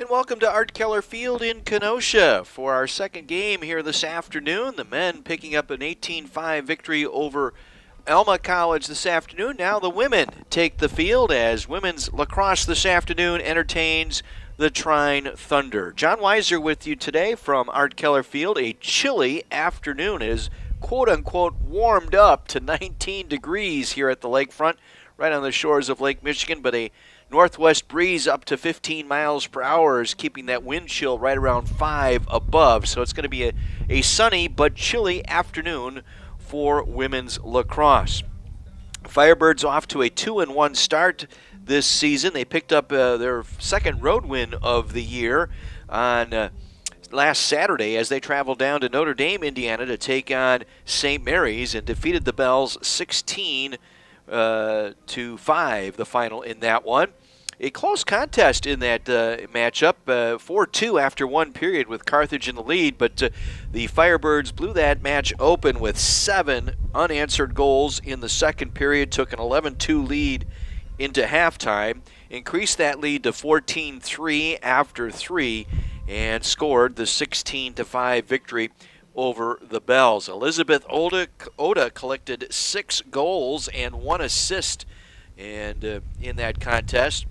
And welcome to Art Keller Field in Kenosha for our second game here this afternoon. The men picking up an 18-5 victory over Alma College this afternoon. Now the women take the field as women's lacrosse this afternoon entertains the Trine Thunder. John Weiser with you today from Art Keller Field. A chilly afternoon. It is quote-unquote warmed up to 19 degrees here at the lakefront, right on the shores of Lake Michigan, but a northwest breeze up to 15 miles per hour is keeping that wind chill right around 5 above. So it's going to be a sunny but chilly afternoon for women's lacrosse. Firebirds off to a 2-1 start this season. They picked up their second road win of the year on last Saturday as they traveled down to Notre Dame, Indiana to take on St. Mary's and defeated the Bells 16-5, the final in that one. A close contest in that matchup, 4-2 after one period with Carthage in the lead, but the Firebirds blew that match open with 7 unanswered goals in the second period, took an 11-2 lead into halftime, increased that lead to 14-3 after 3, and scored the 16-5 victory over the Bells. Elizabeth Oda collected 6 goals and 1 assist and in that contest.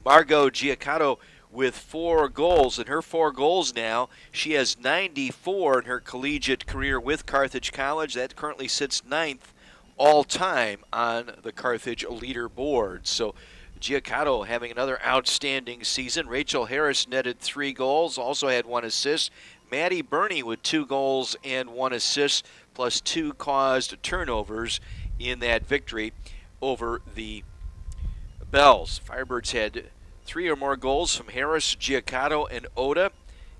Margot Giaccato with 4 goals. In her 4 goals now, she has 94 in her collegiate career with Carthage College. That currently sits 9th all-time on the Carthage leaderboard. So Giaccato having another outstanding season. Rachel Harris netted 3 goals, also had 1 assist. Maddie Burney with 2 goals and 1 assist, plus 2 caused turnovers in that victory over the Bells. Firebirds had 3 or more goals from Harris, Giaccato, and Oda,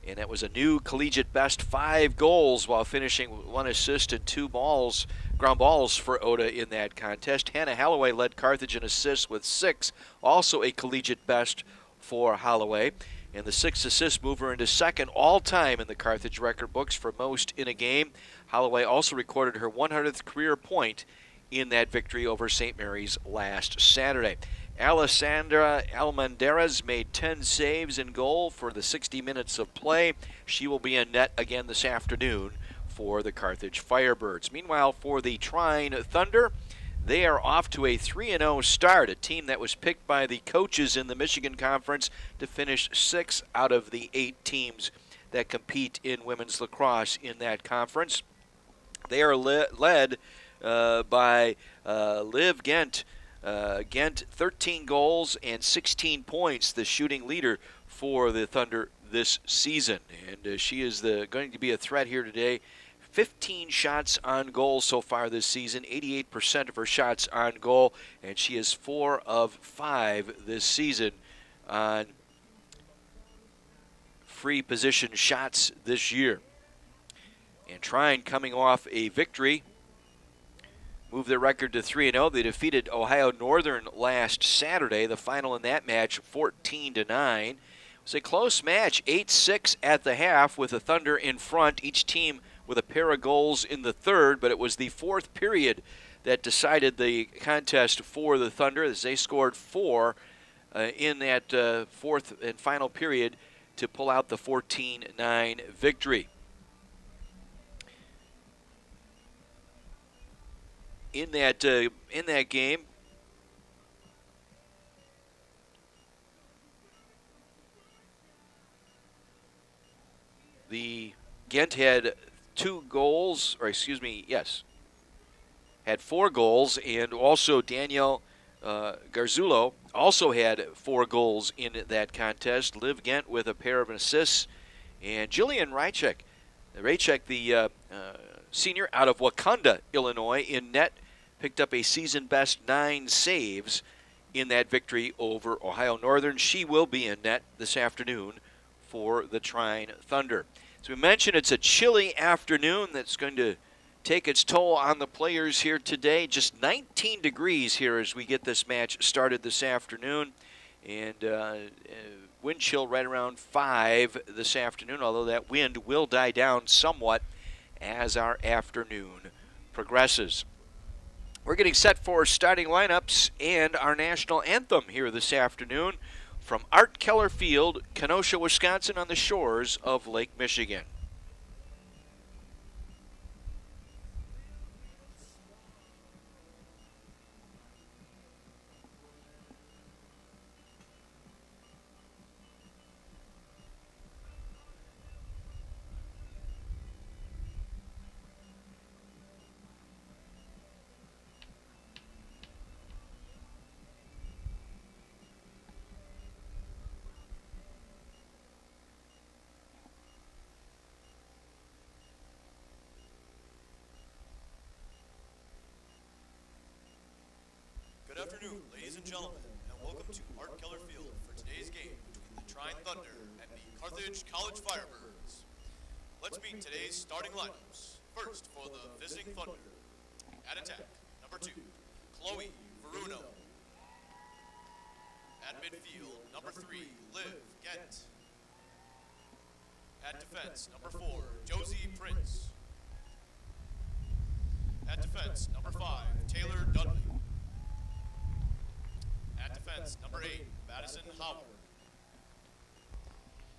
and that was a new collegiate best 5 goals while finishing with 1 assist and 2 ground balls for Oda in that contest. Hannah Holloway led Carthage in assists with 6, also a collegiate best for Holloway, and the 6 assist move her into second all-time in the Carthage record books for most in a game. Holloway also recorded her 100th career point in that victory over St. Mary's last Saturday. Alessandra Almendarez made 10 saves in goal for the 60 minutes of play. She will be in net again this afternoon for the Carthage Firebirds. Meanwhile, for the Trine Thunder, they are off to a 3-0 start, a team that was picked by the coaches in the Michigan Conference to finish 6 out of the 8 teams that compete in women's lacrosse in that conference. They are led by Liv Gent. Gent, 13 goals and 16 points, the shooting leader for the Thunder this season. And she is going to be a threat here today. 15 shots on goal so far this season, 88% of her shots on goal, and she is 4 of 5 this season on free position shots this year. And Trine coming off a victory, moved their record to 3-0. They defeated Ohio Northern last Saturday. The final in that match, 14-9. It was a close match, 8-6 at the half with the Thunder in front, each team with a pair of goals in the third, but it was the fourth period that decided the contest for the Thunder as they scored 4 in that fourth and final period to pull out the 14-9 victory. In that game, the Ghent had 2 goals, or excuse me, yes, had 4 goals, and also Danielle Garzullo also had 4 goals in that contest. Liv Ghent with a pair of assists, and Jillian Rychek, the senior out of Wakanda, Illinois, in net, picked up a season-best 9 saves in that victory over Ohio Northern. She will be in net this afternoon for the Trine Thunder. As we mentioned, it's a chilly afternoon that's going to take its toll on the players here today. Just 19 degrees here as we get this match started this afternoon, and wind chill right around 5 this afternoon, although that wind will die down somewhat as our afternoon progresses. We're getting set for starting lineups and our national anthem here this afternoon from Art Keller Field, Kenosha, Wisconsin, on the shores of Lake Michigan. Good afternoon, ladies and gentlemen, and welcome to Art Keller Field for today's game between the Trine Thunder and the Carthage College Firebirds. Let's meet today's starting lineups. First, for the visiting Thunder. At attack, number 2, Chloe Veruno. At midfield, number 3, Liv Gent. At defense, number 4, Josie Prince. At defense, number 5, Taylor Dudley. At defense, number 8, Madison Howard.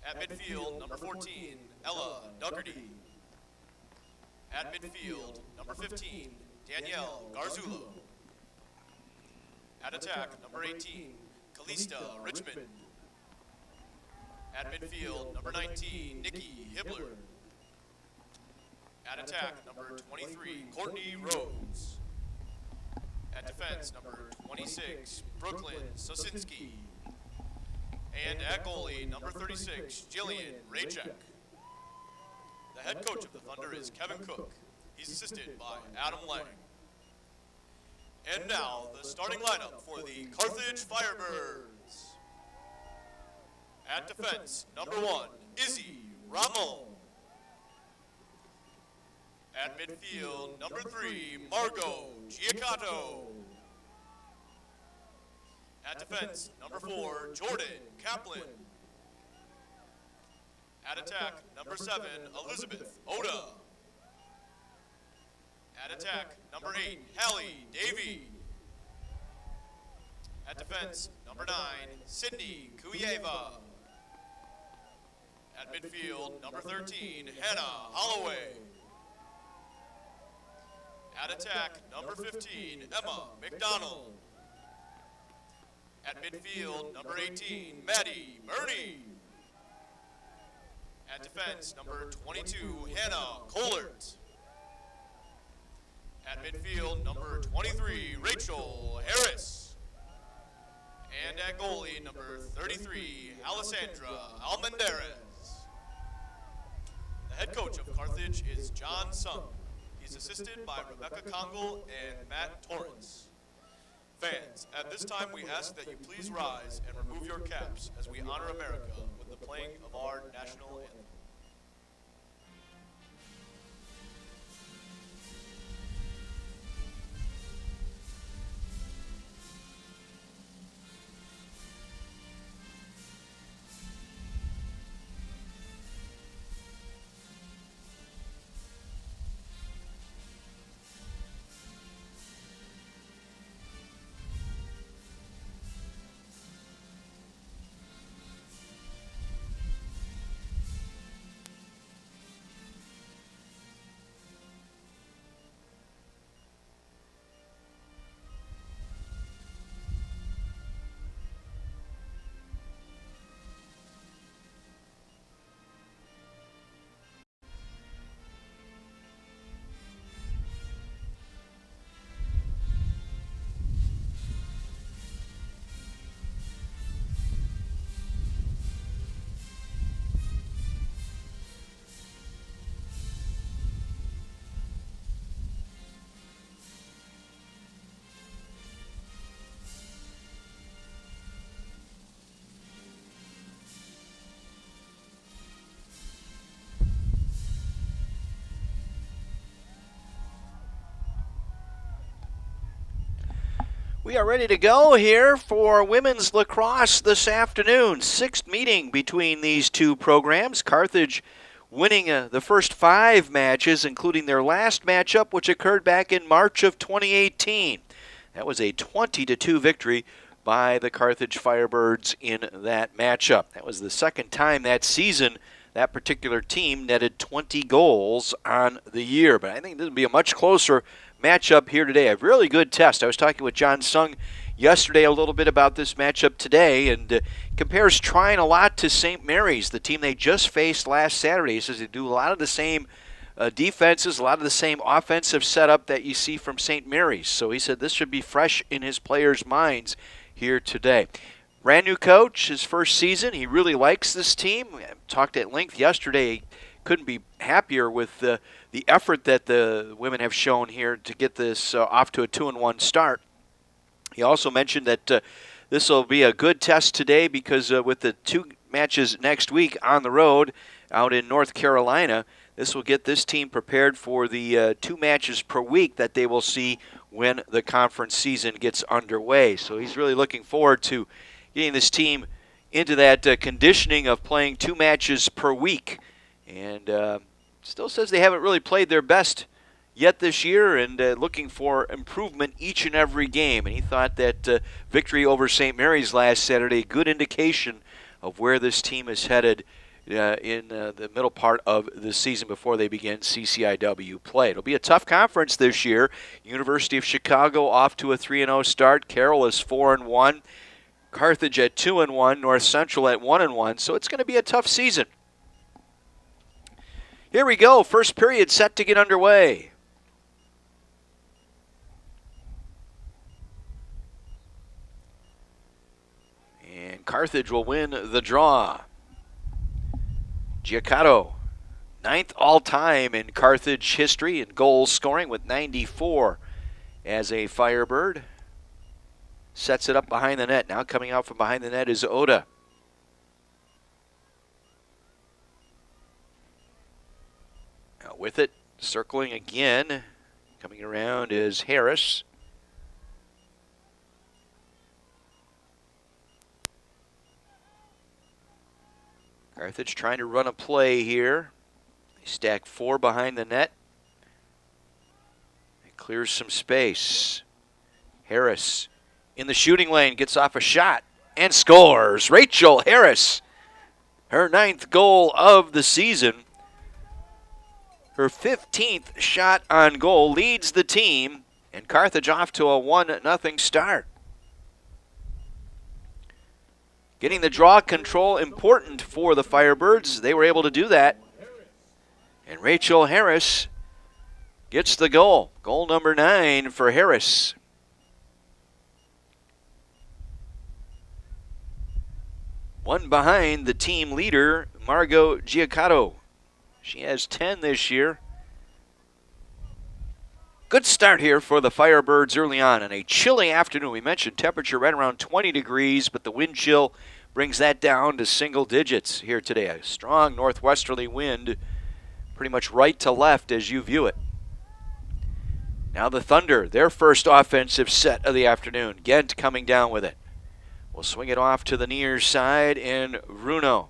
At midfield, number 14, Ella Duggarty. At midfield, number 15, Danielle Garzullo. At attack, number 18, Calista Richmond. At midfield, number 19, Nikki Hibbler. At attack, number 23, Courtney Rose. At defense, number 26, Brooklyn Sosinski. And at goalie, number 36, Jillian Raychek. The head coach of the Thunder is Kevin Cook. He's assisted by Adam Lang. And now, the starting lineup for the Carthage Firebirds. At defense, number 1, Izzy Ramon. At midfield, number 3, Margot Giacato. At defense, number 4, Jordan Kaplan. At attack, number 7, Elizabeth Oda. At attack, number 8, Hallie Davey. At defense, number 9, Sydney Kuyeva. At midfield, number 13, Hannah Holloway. At attack, number 15, Emma McDonald. At midfield, number 18, Maddie Murney. At defense, number 22, Hannah Kohlert. At midfield, number 23, Rachel Harris. And at goalie, number 33, Alessandra Almendarez. The head coach of Carthage is John Sung. He's assisted by Rebecca Congle and Matt Torrance. Fans, at this time we ask that you please rise and remove your caps as we honor America with the playing of our national anthem. We are ready to go here for women's lacrosse this afternoon. Sixth meeting between these two programs. Carthage winning the first 5 matches, including their last matchup, which occurred back in March of 2018. That was a 20-2 victory by the Carthage Firebirds in that matchup. That was the second time that season that particular team netted 20 goals on the year. But I think this will be a much closer matchup here today. A really good test. I was talking with John Sung yesterday a little bit about this matchup today, and compares Trine a lot to St. Mary's, the team they just faced last Saturday. He says they do a lot of the same defenses, a lot of the same offensive setup that you see from St. Mary's. So he said this should be fresh in his players' minds here today. Brand new coach, his first season. He really likes this team. We talked at length yesterday. He couldn't be happier with the effort that the women have shown here to get this off to a 2-1 start. He also mentioned that this will be a good test today because with the 2 matches next week on the road out in North Carolina, this will get this team prepared for the 2 matches per week that they will see when the conference season gets underway. So he's really looking forward to getting this team into that conditioning of playing 2 matches per week. And still says they haven't really played their best yet this year, and looking for improvement each and every game. And he thought that victory over St. Mary's last Saturday, good indication of where this team is headed in the middle part of the season before they begin CCIW play. It'll be a tough conference this year. University of Chicago off to a 3-0 start. Carroll is 4-1. Carthage at 2-1. North Central at 1-1. So it's going to be a tough season. Here we go. First period set to get underway. And Carthage will win the draw. Giacato, 9th all-time in Carthage history in goals scoring with 94 as a Firebird. Sets it up behind the net. Now coming out from behind the net is Oda. Now with it, circling again. Coming around is Harris. Carthage trying to run a play here. They stack 4 behind the net. It clears some space. Harris in the shooting lane gets off a shot and scores. Rachel Harris, her 9th goal of the season. Her 15th shot on goal, leads the team, and Carthage off to a 1-0 start. Getting the draw control important for the Firebirds. They were able to do that. And Rachel Harris gets the goal. Goal number 9 for Harris. One behind the team leader, Margot Giacato. She has 10 this year. Good start here for the Firebirds early on a chilly afternoon. We mentioned temperature right around 20 degrees, but the wind chill brings that down to single digits here today. A strong northwesterly wind, pretty much right to left as you view it. Now the Thunder, their first offensive set of the afternoon. Ghent coming down with it. We'll swing it off to the near side, and Bruno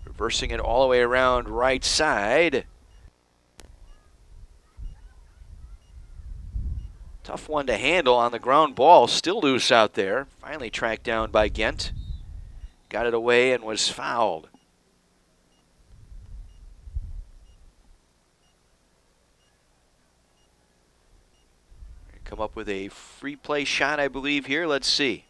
reversing it all the way around right side. Tough one to handle on the ground ball. Still loose out there. Finally tracked down by Ghent. Got it away and was fouled. Come up with a free play shot, I believe, here. Let's see.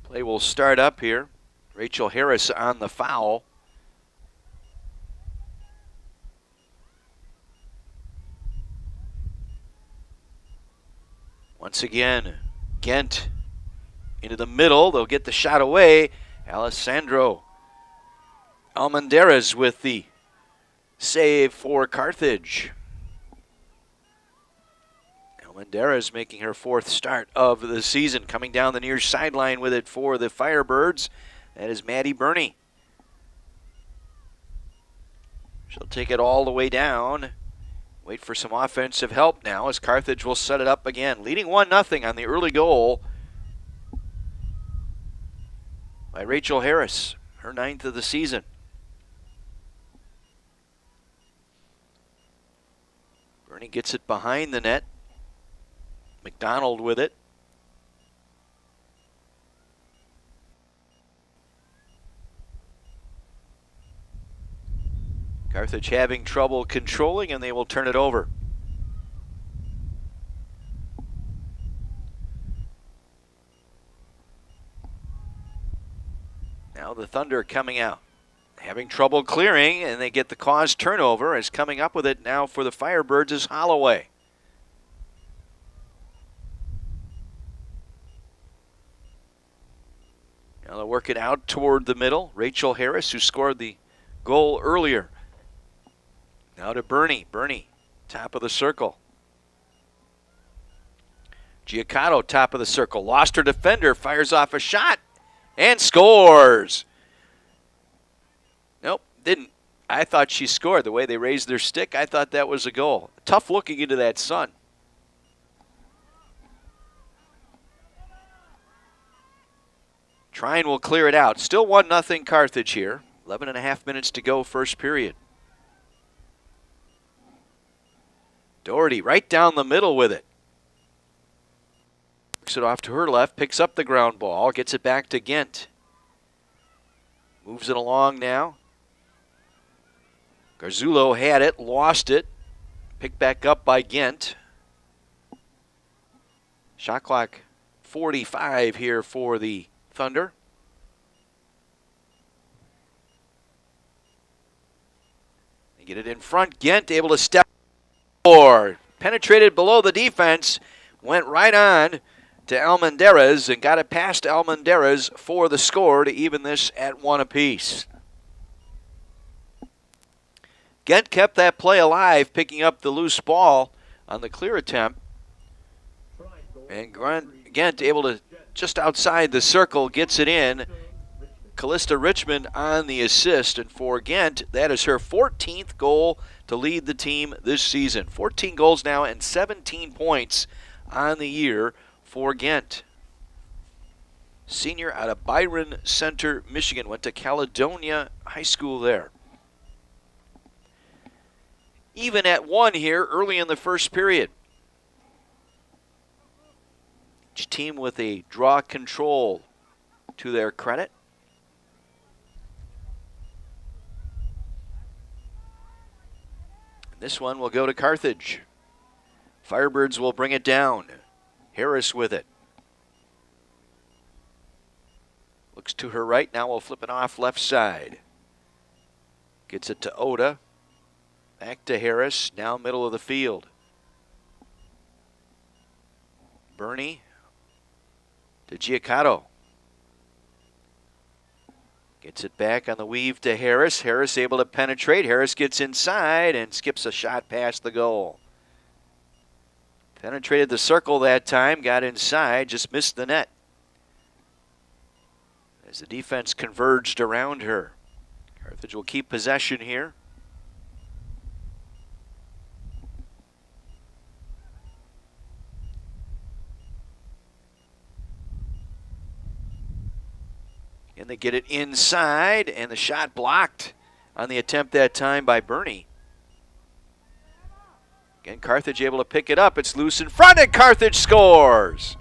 Play will start up here. Rachel Harris on the foul. Once again, Ghent into the middle. They'll get the shot away. Alessandro Almendarez with the save for Carthage. Almendarez making her 4th start of the season. Coming down the near sideline with it for the Firebirds. That is Maddie Burney. She'll take it all the way down. Wait for some offensive help now as Carthage will set it up again. Leading 1-0 on the early goal by Rachel Harris, her 9th of the season. Bernie gets it behind the net. McDonald with it. Carthage having trouble controlling, and they will turn it over. Now the Thunder coming out. Having trouble clearing, and they get the caused turnover. As coming up with it now for the Firebirds is Holloway. Now they'll work it out toward the middle. Rachel Harris, who scored the goal earlier. Now to Bernie. Bernie, top of the circle. Giacotto, top of the circle. Lost her defender, fires off a shot, and scores. Nope, didn't. I thought she scored. The way they raised their stick, I thought that was a goal. Tough looking into that sun. Trine will clear it out. Still 1-0 Carthage here. 11.5 minutes to go, first period. Doherty right down the middle with it. Works it off to her left, picks up the ground ball, gets it back to Ghent. Moves it along now. Garzullo had it, lost it. Picked back up by Ghent. Shot clock 45 here for the Thunder. They get it in front. Ghent able to step forward. Penetrated below the defense. Went right on to Almendarez and got it past Almendarez for the score to even this at 1 apiece. Ghent kept that play alive, picking up the loose ball on the clear attempt. And Ghent able to, just outside the circle, gets it in. Callista Richmond on the assist. And for Ghent, that is her 14th goal to lead the team this season. 14 goals now and 17 points on the year for Ghent. Senior out of Byron Center, Michigan. Went to Caledonia High School there. Even at 1 here early in the first period. Each team with a draw control to their credit. This one will go to Carthage. Firebirds will bring it down. Harris with it. Looks to her right. Now we'll flip it off left side. Gets it to Oda. Back to Harris. Now middle of the field. Bernie to Giacotto. Gets it back on the weave to Harris. Harris able to penetrate. Harris gets inside and skips a shot past the goal. Penetrated the circle that time, got inside, just missed the net. As the defense converged around her. Carthage will keep possession here. And they get it inside, and the shot blocked on the attempt that time by Bernie. Again, Carthage able to pick it up. It's loose in front, and Carthage scores.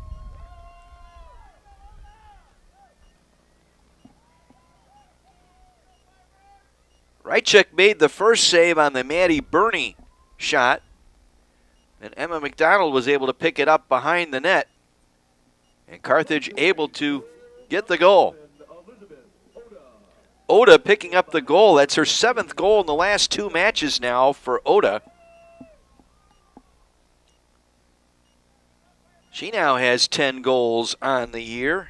Rychek made the first save on the Maddie Bernie shot, and Emma McDonald was able to pick it up behind the net, and Carthage able to get the goal. Oda picking up the goal. That's her 7th goal in the last 2 matches now for Oda. She now has 10 goals on the year.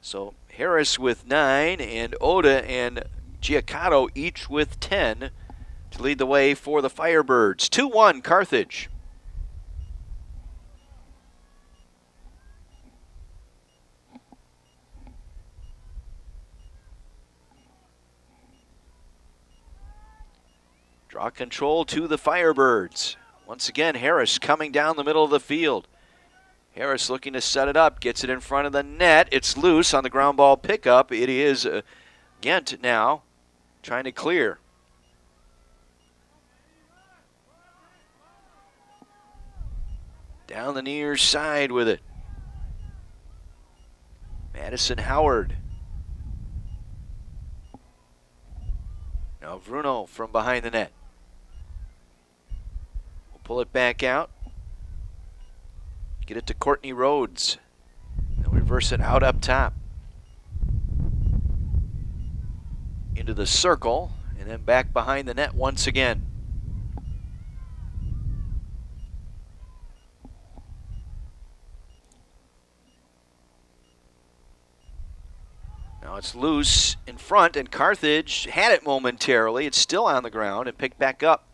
So Harris with 9 and Oda and Giacotto each with 10 to lead the way for the Firebirds. 2-1 Carthage. Draw control to the Firebirds. Once again, Harris coming down the middle of the field. Harris looking to set it up, gets it in front of the net. It's loose on the ground ball pickup. It is Gent now trying to clear. Down the near side with it. Madison Howard. Now Bruno from behind the net. We'll pull it back out. Get it to Courtney Rhodes. They'll reverse it out up top. Into the circle, and then back behind the net once again. Now it's loose in front, and Carthage had it momentarily. It's still on the ground and picked back up.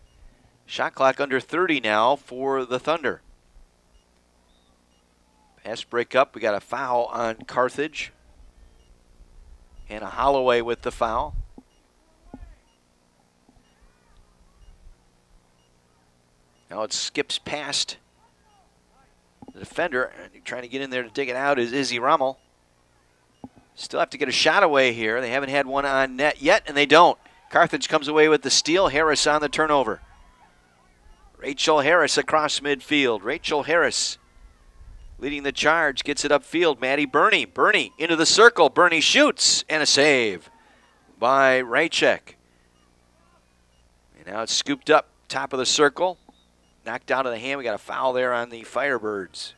Shot clock under 30 now for the Thunder. Pass break up. We got a foul on Carthage. Hannah Holloway with the foul. Now it skips past the defender. Trying to get in there to dig it out is Izzy Rommel. Still have to get a shot away here. They haven't had one on net yet, and they don't. Carthage comes away with the steal. Harris on the turnover. Rachel Harris across midfield. Rachel Harris leading the charge, gets it upfield. Maddie Burney. Burney into the circle. Burney shoots, and a save by Rychek. And now it's scooped up top of the circle. Knocked out of the hand. We got a foul there on the Firebirds.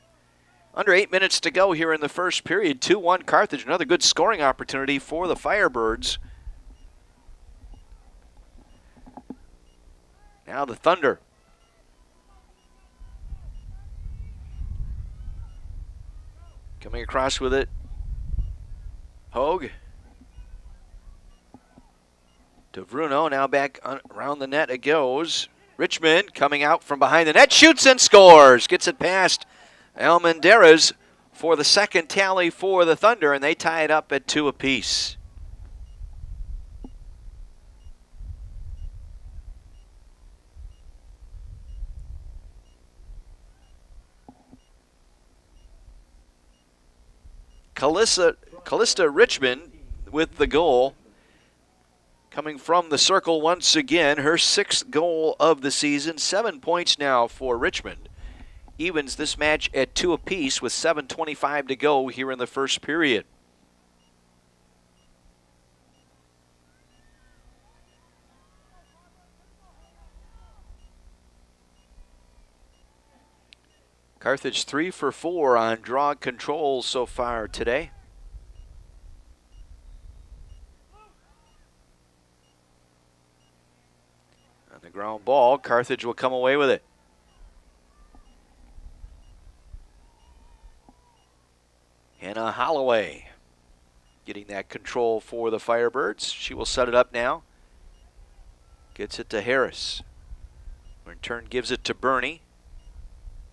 Under 8 minutes to go here in the first period. 2-1 Carthage. Another good scoring opportunity for the Firebirds. Now the Thunder. Coming across with it. Hogue. To Bruno. Now back around the net it goes. Richmond coming out from behind the net. Shoots and scores. Gets it past Almendarez for the second tally for the Thunder, and they tie it up at 2 apiece. Callista Richmond with the goal. Coming from the circle once again, her 6th goal of the season. 7 points now for Richmond. Evens this match at 2 apiece with 7:25 to go here in the first period. Carthage 3 for 4 on draw control so far today. On the ground ball, Carthage will come away with it. Hannah Holloway getting that control for the Firebirds. She will set it up now. Gets it to Harris. In turn gives it to Burney.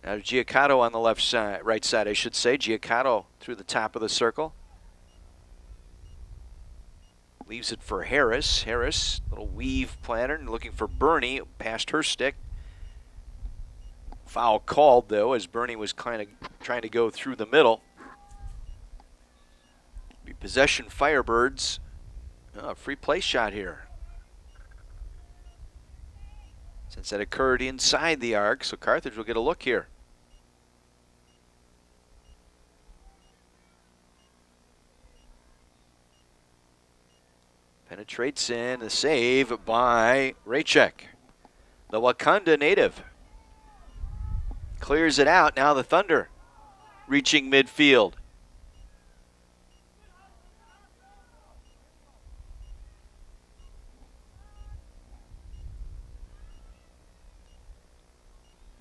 Now to Giacotto on the left side, right side I should say. Giacotto through the top of the circle. Leaves it for Harris. Harris, little weave pattern, looking for Burney past her stick. Foul called though, as Burney was kind of trying to go through the middle. Be possession Firebirds. Oh, free play shot here. Since that occurred inside the arc, so Carthage will get a look here. Penetrates in, a save by Rychek, the Wakanda native. Clears it out, now the Thunder reaching midfield.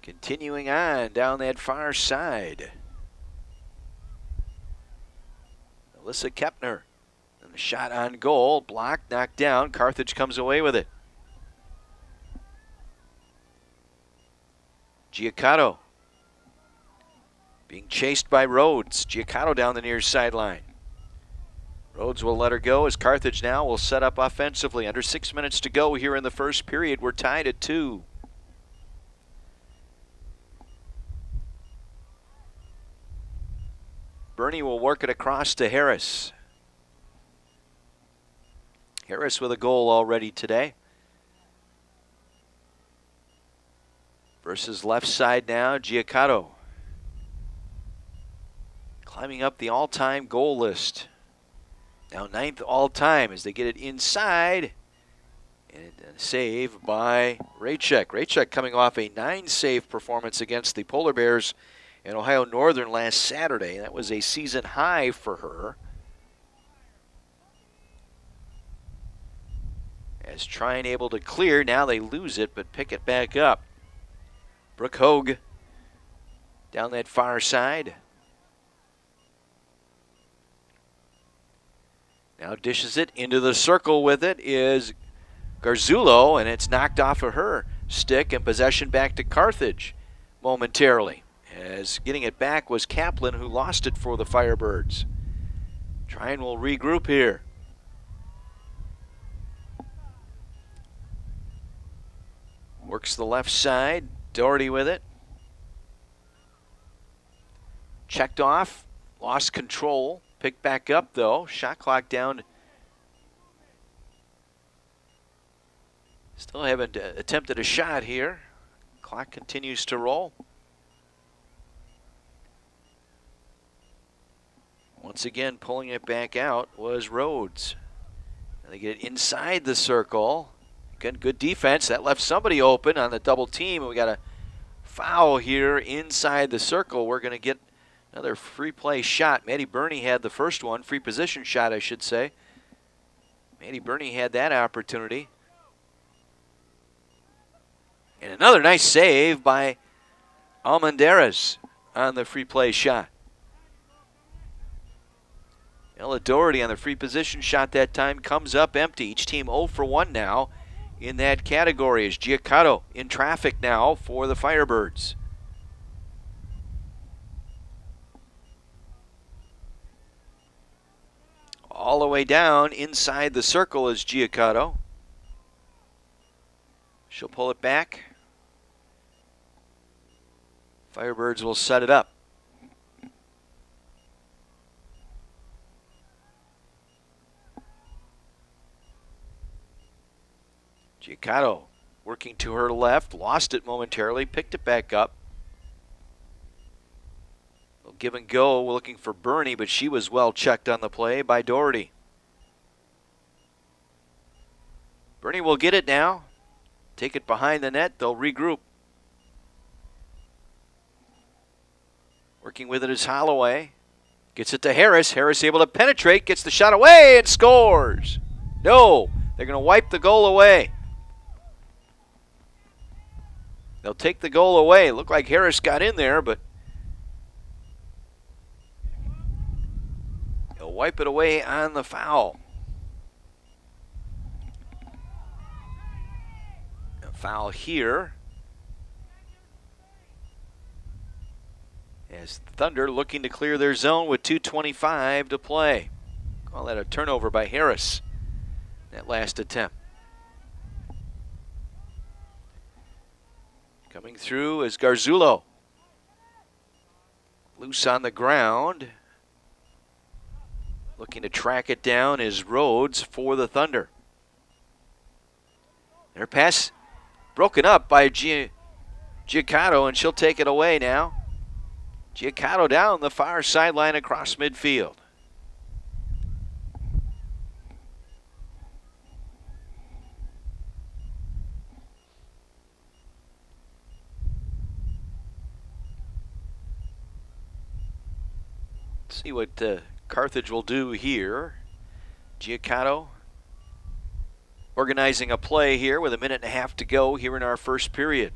Continuing on down that far side. Alyssa Kepner. And the shot on goal. Blocked, knocked down. Carthage comes away with it. Giacotto. Being chased by Rhodes. Giacotto down the near sideline. Rhodes will let her go as Carthage now will set up offensively. Under 6 minutes to go here in the first period. We're tied at 2. Bernie will work it across to Harris. Harris with a goal already today. Versus left side now, Giaccato. Climbing up the all-time goal list. Now 9th all-time as they get it inside. And a save by Raychek. Raychek coming off a 9-save performance against the Polar Bears in Ohio Northern last Saturday. That was a season high for her. As Trine able to clear, now they lose it but pick it back up. Brooke Hogue down that far side. Now dishes it into the circle with it is Garzullo, and it's knocked off of her stick and possession back to Carthage momentarily. As getting it back was Kaplan, who lost it for the Firebirds. Trine will regroup here. Works the left side. Doherty with it. Checked off. Lost control. Picked back up, though. Shot clock down. Still haven't attempted a shot here. Clock continues to roll. Once again, pulling it back out was Rhodes. And they get it inside the circle. Good defense. That left somebody open on the double team. We got a foul here inside the circle. We're going to get another free play shot. Maddie Burney had the first one. Free position shot, I should say. Maddie Burney had that opportunity. And another nice save by Almendarez on the free play shot. Ella Doherty on the free position shot that time comes up empty. Each team 0 for 1 now in that category as Giaccato in traffic now for the Firebirds. All the way down inside the circle is Giaccato. She'll pull it back. Firebirds will set it up. Giaccato working to her left, lost it momentarily, picked it back up. They'll give and go, looking for Burney, but she was well checked on the play by Doherty. Burney will get it now. Take it behind the net, they'll regroup. Working with it is Holloway. Gets it to Harris. Harris able to penetrate, gets the shot away and scores. No, they're going to wipe the goal away. They'll take the goal away. Looked like Harris got in there, but they'll wipe it away on the foul. A foul here. As Thunder looking to clear their zone with 2:25 to play. Call that a turnover by Harris. That last attempt. Coming through is Garzullo. Loose on the ground. Looking to track it down is Rhodes for the Thunder. Their pass broken up by Giaccato, and she'll take it away now. Giaccato down the far sideline across midfield. See what Carthage will do here. Giaccato organizing a play here with 1.5 minutes to go here in our first period.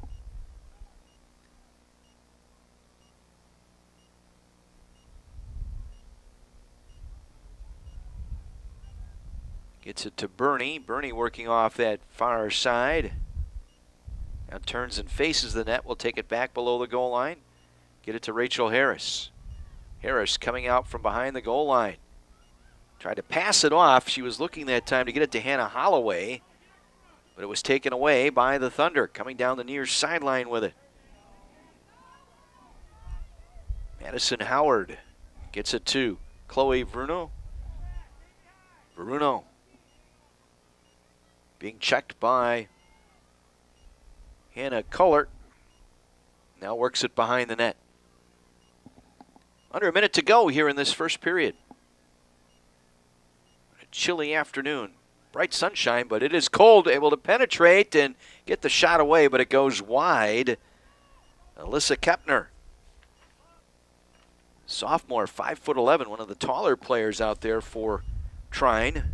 Gets it to Burney. Burney working off that far side. Now turns and faces the net. We'll take it back below the goal line. Get it to Rachel Harris. Harris coming out from behind the goal line. Tried to pass it off. She was looking that time to get it to Hannah Holloway, but it was taken away by the Thunder, coming down the near sideline with it. Madison Howard gets it to Chloe Bruno. Bruno being checked by Hannah Cullert. Now works it behind the net. Under a minute to go here in this first period. A chilly afternoon. Bright sunshine, but it is cold. Able to penetrate and get the shot away, but it goes wide. Alyssa Kepner. Sophomore, 5'11", one of the taller players out there for Trine.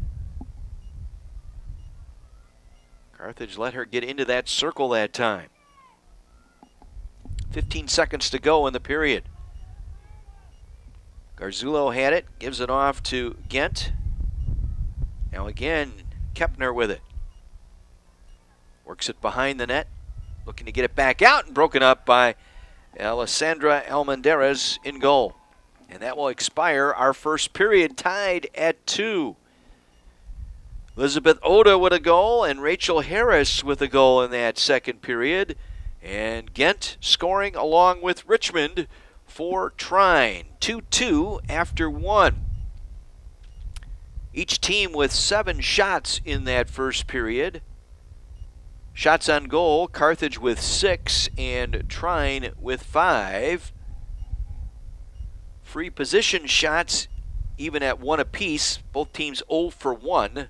Carthage let her get into that circle that time. 15 seconds to go in the period. Garzullo had it, gives it off to Gent. Now again, Kepner with it. Works it behind the net, looking to get it back out, and broken up by Alessandra Almendarez in goal. And that will expire our first period, tied at 2. Elizabeth Oda with a goal and Rachel Harris with a goal in that second period. And Ghent scoring along with Richmond for Trine. 2-2 after 1. Each team with 7 shots in that first period. Shots on goal, Carthage with 6 and Trine with 5. Free position shots, even at 1 apiece. Both teams 0 for 1.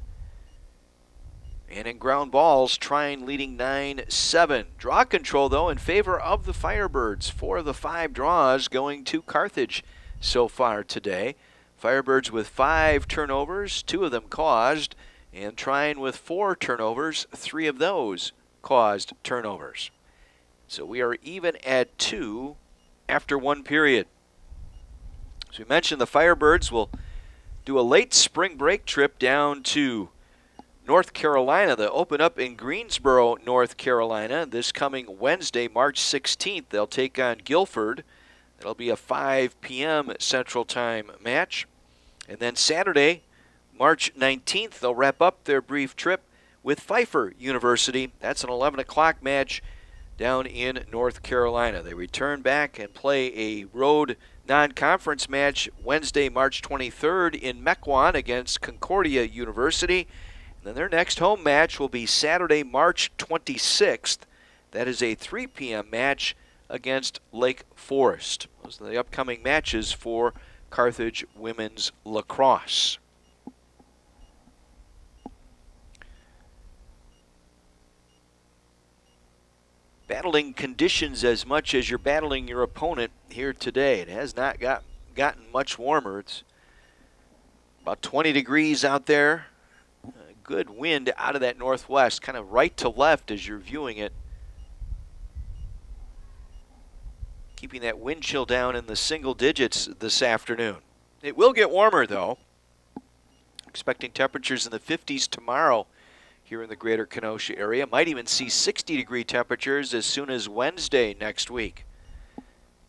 And in ground balls, Trine leading 9-7. Draw control, though, in favor of the Firebirds. 4 of the 5 draws going to Carthage so far today. Firebirds with 5 turnovers, 2 of them caused. And Trine with 4 turnovers, 3 of those caused turnovers. So we are even at 2 after 1 period. As we mentioned, the Firebirds will do a late spring break trip down to North Carolina. They'll open up in Greensboro, North Carolina this coming Wednesday, March 16th. They'll take on Guilford. That'll be a 5 p.m. Central Time match. And then Saturday, March 19th, they'll wrap up their brief trip with Pfeiffer University. That's an 11 o'clock match down in North Carolina. They return back and play a road non-conference match Wednesday, March 23rd in Mequon against Concordia University. And then their next home match will be Saturday, March 26th. That is a 3 p.m. match against Lake Forest. Those are the upcoming matches for Carthage women's lacrosse. Battling conditions as much as you're battling your opponent here today. It has not gotten much warmer. It's about 20 degrees out there. A good wind out of that northwest, kind of right to left as you're viewing it. Keeping that wind chill down in the single digits this afternoon. It will get warmer, though. Expecting temperatures in the 50s tomorrow here in the greater Kenosha area. Might even see 60-degree temperatures as soon as Wednesday next week.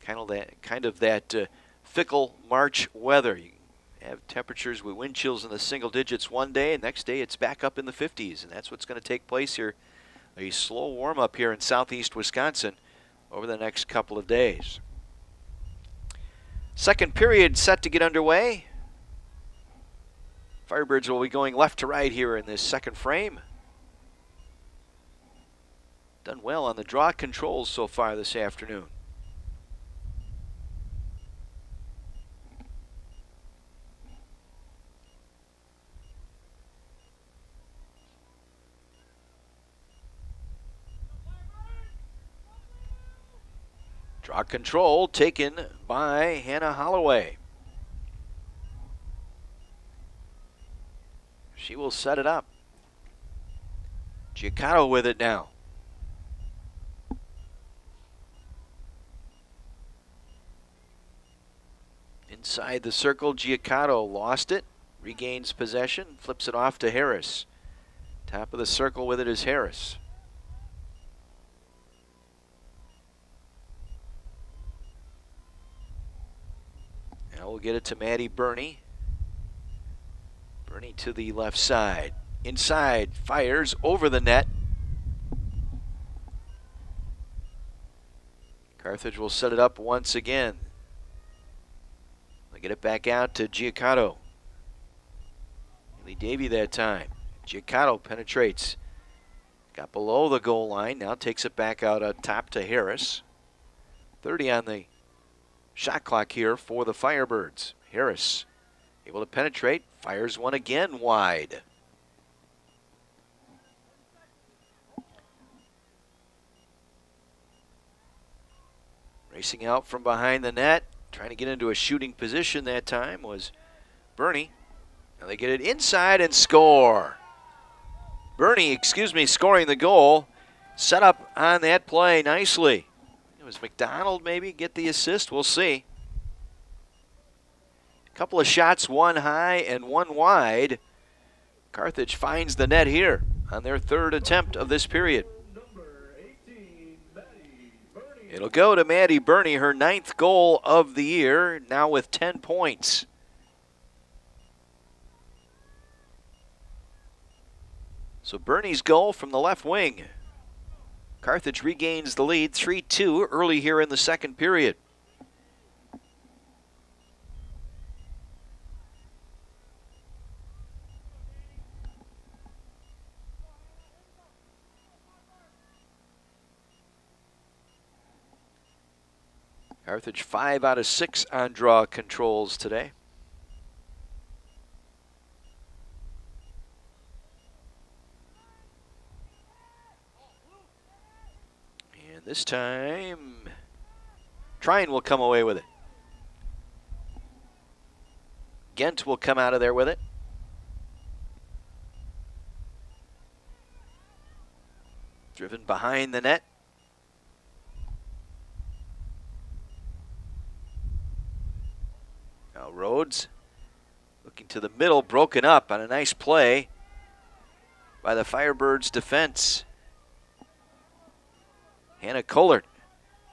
Kind of that fickle March weather. You have temperatures with wind chills in the single digits one day, and next day it's back up in the 50s, and that's what's going to take place here. A slow warm-up here in southeast Wisconsin over the next couple of days. Second period set to get underway. Firebirds will be going left to right here in this second frame. Done well on the draw controls so far this afternoon. Draw control taken by Hannah Holloway. She will set it up. Giacomo with it now. Inside the circle, Giacomo lost it, regains possession, flips it off to Harris. Top of the circle with it is Harris. Now we'll get it to Maddie Burney. Bernie to the left side. Inside, fires over the net. Carthage will set it up once again. They get it back out to Giacotto. Lee Davy that time. Giacotto penetrates. Got below the goal line. Now takes it back out on top to Harris. 30 on the shot clock here for the Firebirds. Harris able to penetrate. Fires one again wide. Racing out from behind the net. Trying to get into a shooting position that time was Bernie. Now they get it inside and score. Bernie, scoring the goal. Set up on that play nicely. It was McDonald maybe get the assist. We'll see. A couple of shots, one high and one wide. Carthage finds the net here on their third attempt of this period. It'll go to Maddie Bernie, her 9th goal of the year, now with 10 points. So Bernie's goal from the left wing. Carthage regains the lead 3-2 early here in the second period. Carthage 5 out of 6 on draw controls today. And this time, Trine will come away with it. Ghent will come out of there with it. Driven behind the net. Now Rhodes looking to the middle, broken up on a nice play by the Firebirds defense. Hannah Kollert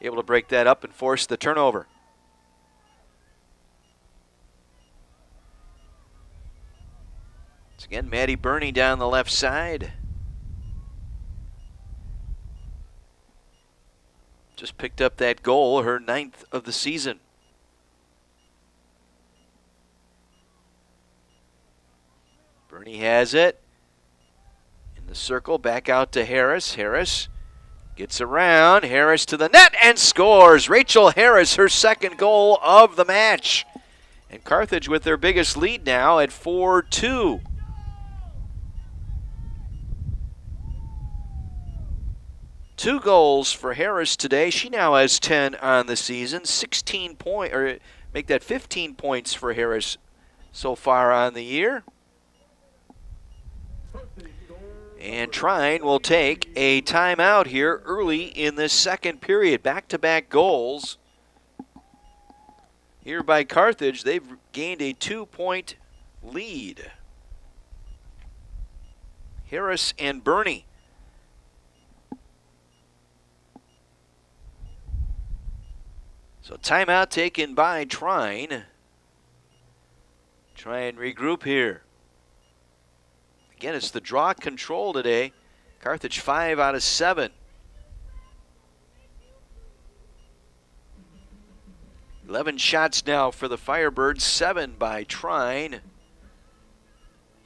able to break that up and force the turnover. Once again, Maddie Bernie down the left side. Just picked up that goal, her 9th of the season. Bernie has it. In the circle, back out to Harris. Harris gets around. Harris to the net and scores. Rachel Harris, her 2nd goal of the match. And Carthage with their biggest lead now at 4-2. Two goals for Harris today. She now has 10 on the season. 15 points for Harris so far on the year. And Trine will take a timeout here early in this second period. Back-to-back goals here by Carthage. They've gained a 2-point lead. Harris and Bernie. So timeout taken by Trine. Try and regroup here. Again, it's the draw control today. Carthage 5 out of 7. 11 shots now for the Firebirds, 7 by Trine.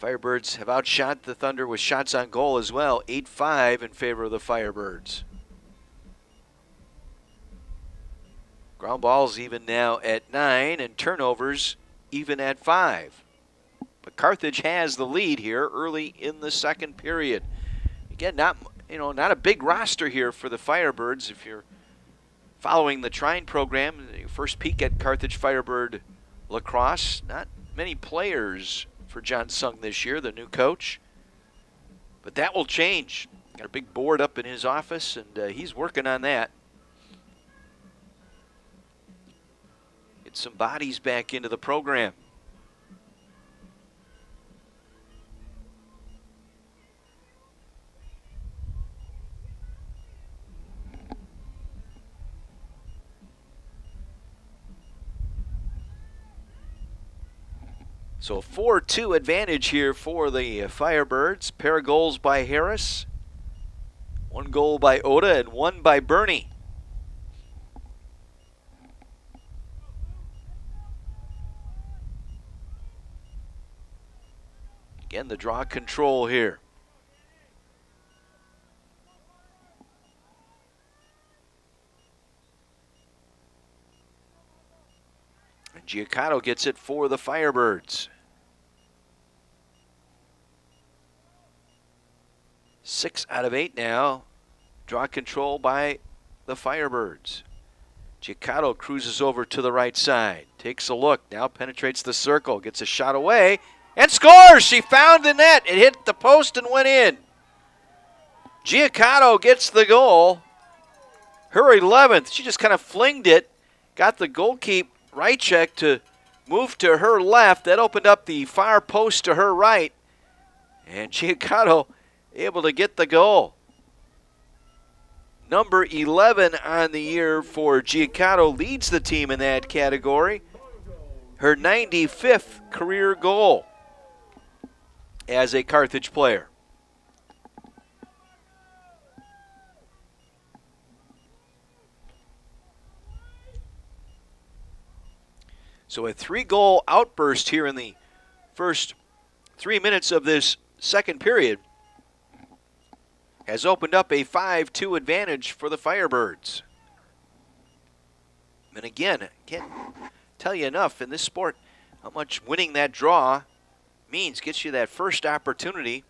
Firebirds have outshot the Thunder with shots on goal as well, 8-5 in favor of the Firebirds. Ground balls even now at 9 and turnovers even at 5. But Carthage has the lead here early in the second period. Again, not a big roster here for the Firebirds. If you're following the Trine program, your first peek at Carthage Firebird lacrosse, not many players for John Sung this year, the new coach. But that will change. Got a big board up in his office, and he's working on that. Get some bodies back into the program. So 4-2 advantage here for the Firebirds. Pair of goals by Harris. 1 goal by Oda and 1 by Bernie. Again, the draw control here. And Giacomo gets it for the Firebirds. 6 out of 8 now. Draw control by the Firebirds. Giacomo cruises over to the right side. Takes a look. Now penetrates the circle. Gets a shot away. And scores! She found the net. It hit the post and went in. Giacomo gets the goal. Her 11th. She just kind of flinged it. Got the goalkeeper right check to move to her left. That opened up the far post to her right. And Giacomo able to get the goal. Number 11 on the year for Giacomo, leads the team in that category. Her 95th career goal as a Carthage player. So a 3-goal outburst here in the first 3 minutes of this second period has opened up a 5-2 advantage for the Firebirds. And again, I can't tell you enough in this sport how much winning that draw means. Gets you that first opportunity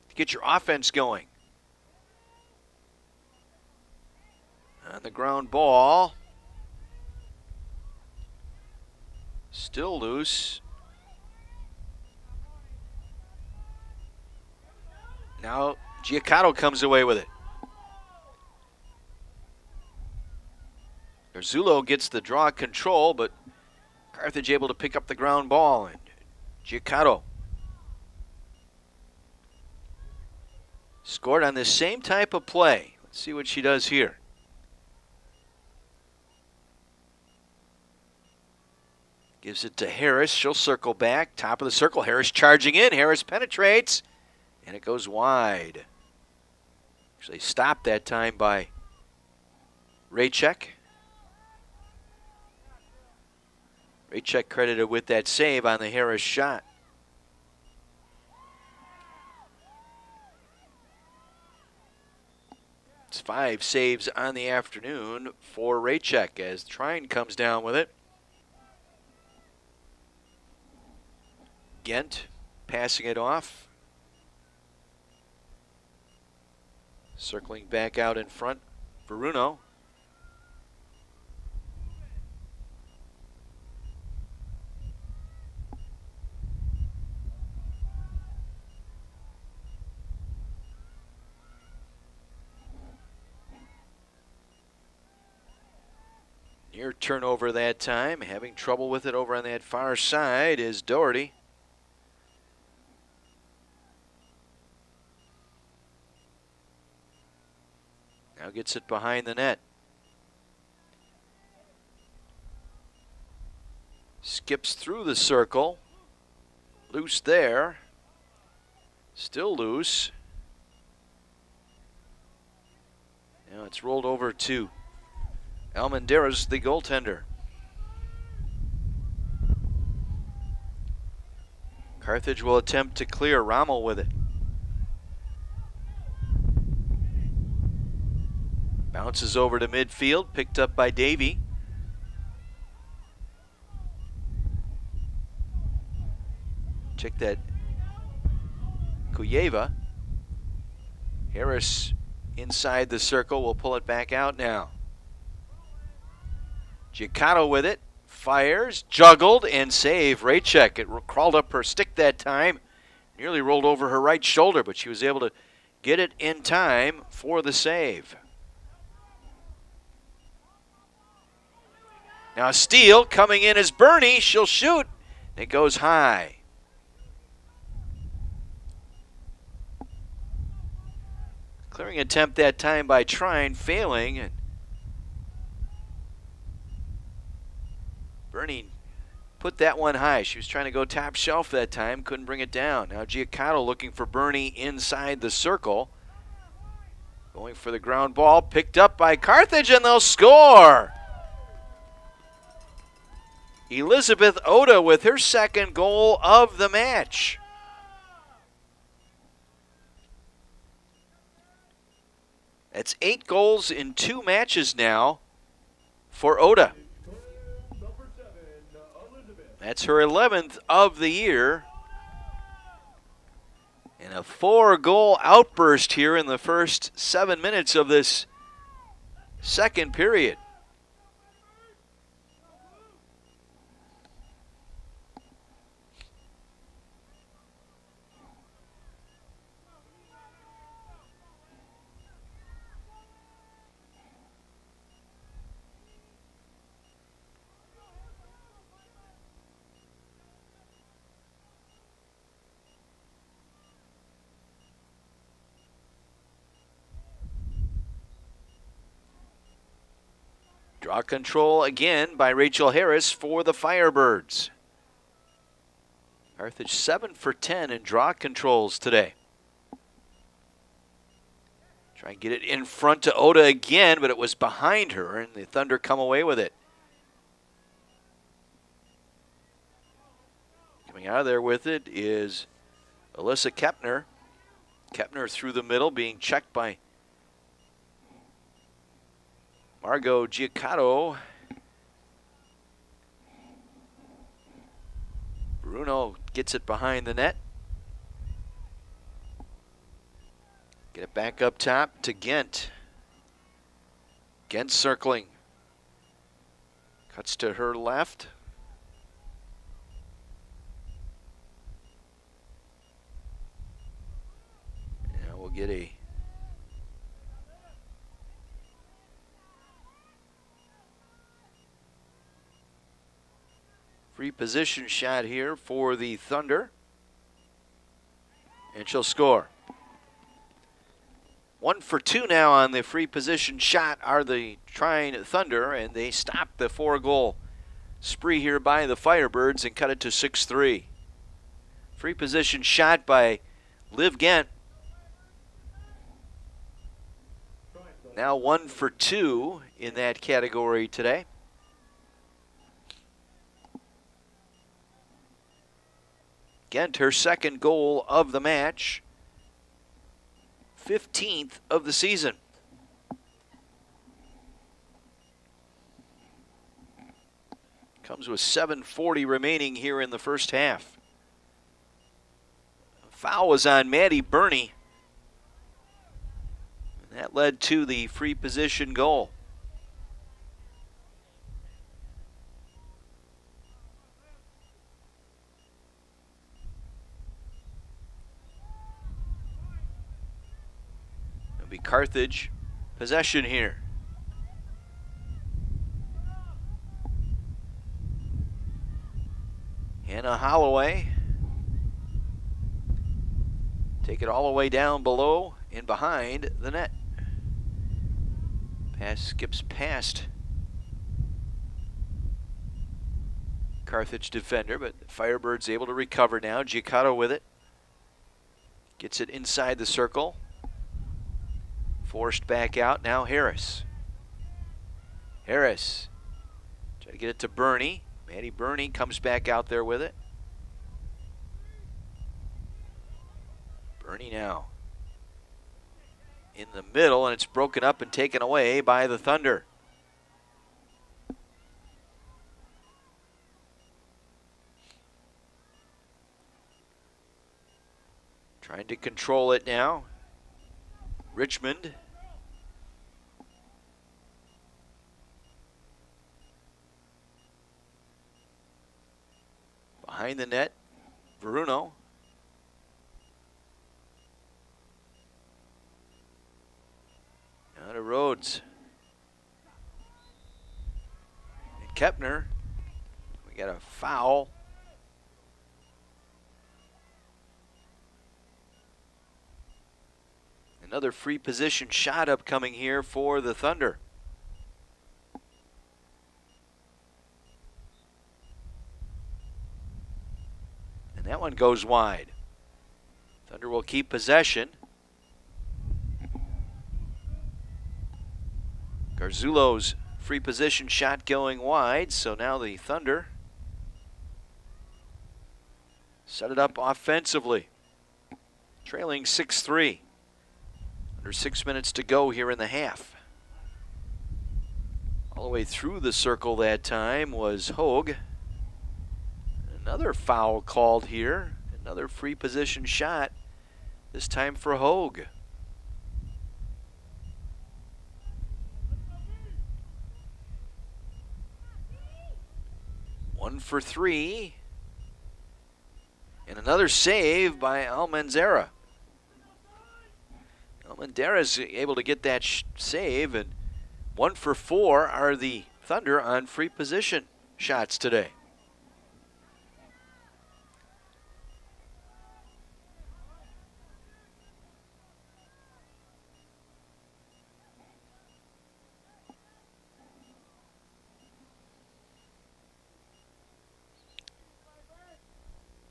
to get your offense going. On the ground ball. Still loose. Now Giacomo comes away with it. Garzulo gets the draw control, but Carthage able to pick up the ground ball. And Giacomo scored on this same type of play. Let's see what she does here. Gives it to Harris. She'll circle back. Top of the circle. Harris charging in. Harris penetrates. And it goes wide. Actually stopped that time by Raychek. Raychek credited with that save on the Harris shot. It's 5 saves on the afternoon for Raychek as Trine comes down with it. Gent passing it off. Circling back out in front, Veruno. Near turnover that time. Having trouble with it over on that far side is Doherty. Now gets it behind the net. Skips through the circle. Loose there. Still loose. Now it's rolled over to Almendarez, the goaltender. Carthage will attempt to clear. Rommel with it. Bounces over to midfield, picked up by Davey. Check that. Kuyeva. Harris inside the circle. Will pull it back out now. Giacomo with it. Fires. Juggled and save. Raychek. It crawled up her stick that time. Nearly rolled over her right shoulder, but she was able to get it in time for the save. Now Steele coming in as Bernie. She'll shoot. It goes high. Clearing attempt that time by Trine, failing. And Bernie put that one high. She was trying to go top shelf that time, couldn't bring it down. Now Giaccato looking for Bernie inside the circle. Going for the ground ball, picked up by Carthage, and they'll score. Elizabeth Oda with her second goal of the match. That's 8 goals in 2 matches now for Oda. That's her 11th of the year. And a 4-goal outburst here in the first 7 minutes of this second period. Draw control again by Rachel Harris for the Firebirds. Carthage 7 for 10 in draw controls today. Try and get it in front to Oda again, but it was behind her, and the Thunder come away with it. Coming out of there with it is Alyssa Kepner. Kepner through the middle, being checked by Margot Giaccato. Bruno gets it behind the net. Get it back up top to Gent. Gent circling. Cuts to her left. Now we'll get a free position shot here for the Thunder. And she'll score. 1 for 2 now on the free position shot are the Trine Thunder, and they stop the 4-goal spree here by the Firebirds and cut it to 6-3. Free position shot by Liv Gent. Now 1 for 2 in that category today. Gent, her second goal of the match. 15th of the season. Comes with 7:40 remaining here in the first half. Foul was on Maddie Burney. And that led to the free position goal. Be Carthage possession here. Hannah Holloway. Take it all the way down below and behind the net. Pass skips past Carthage defender, but the Firebirds able to recover now. Giaccato with it. Gets it inside the circle. Forced back out, now Harris. Harris, try to get it to Burney. Maddie Burney comes back out there with it. Burney now in the middle, and it's broken up and taken away by the Thunder. Trying to control it now. Richmond. Behind the net, Bruno. Now to Rhodes. And Kepner. We got a foul. Another free position shot upcoming here for the Thunder. goes wide. Thunder will keep possession. Garzullo's free position shot going wide, so now the Thunder set it up offensively. Trailing 6-3. Under 6 minutes to go here in the half. All the way through the circle that time was Hogue. Another foul called here. Another free position shot, this time for Hogue. One for three. And another save by Almanzara. Almanzara's able to get that save, and 1 for 4 are the Thunder on free position shots today.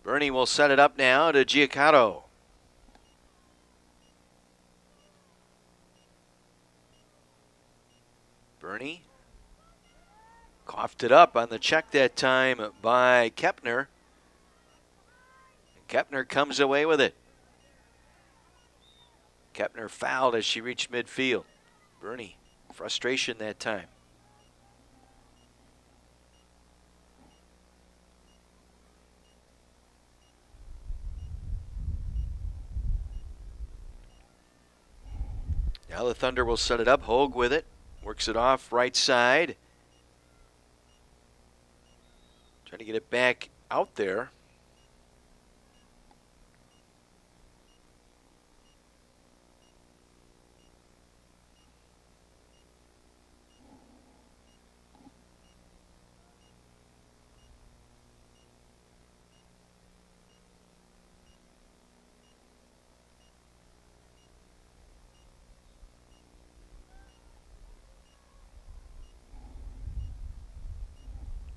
Bernie will set it up now to Giacomo. Bernie coughed it up on the check that time by Kepner. And Kepner comes away with it. Kepner fouled as she reached midfield. Bernie, frustration that time. Now the Thunder will set it up. Hogue with it. Works it off right side. Trying to get it back out there.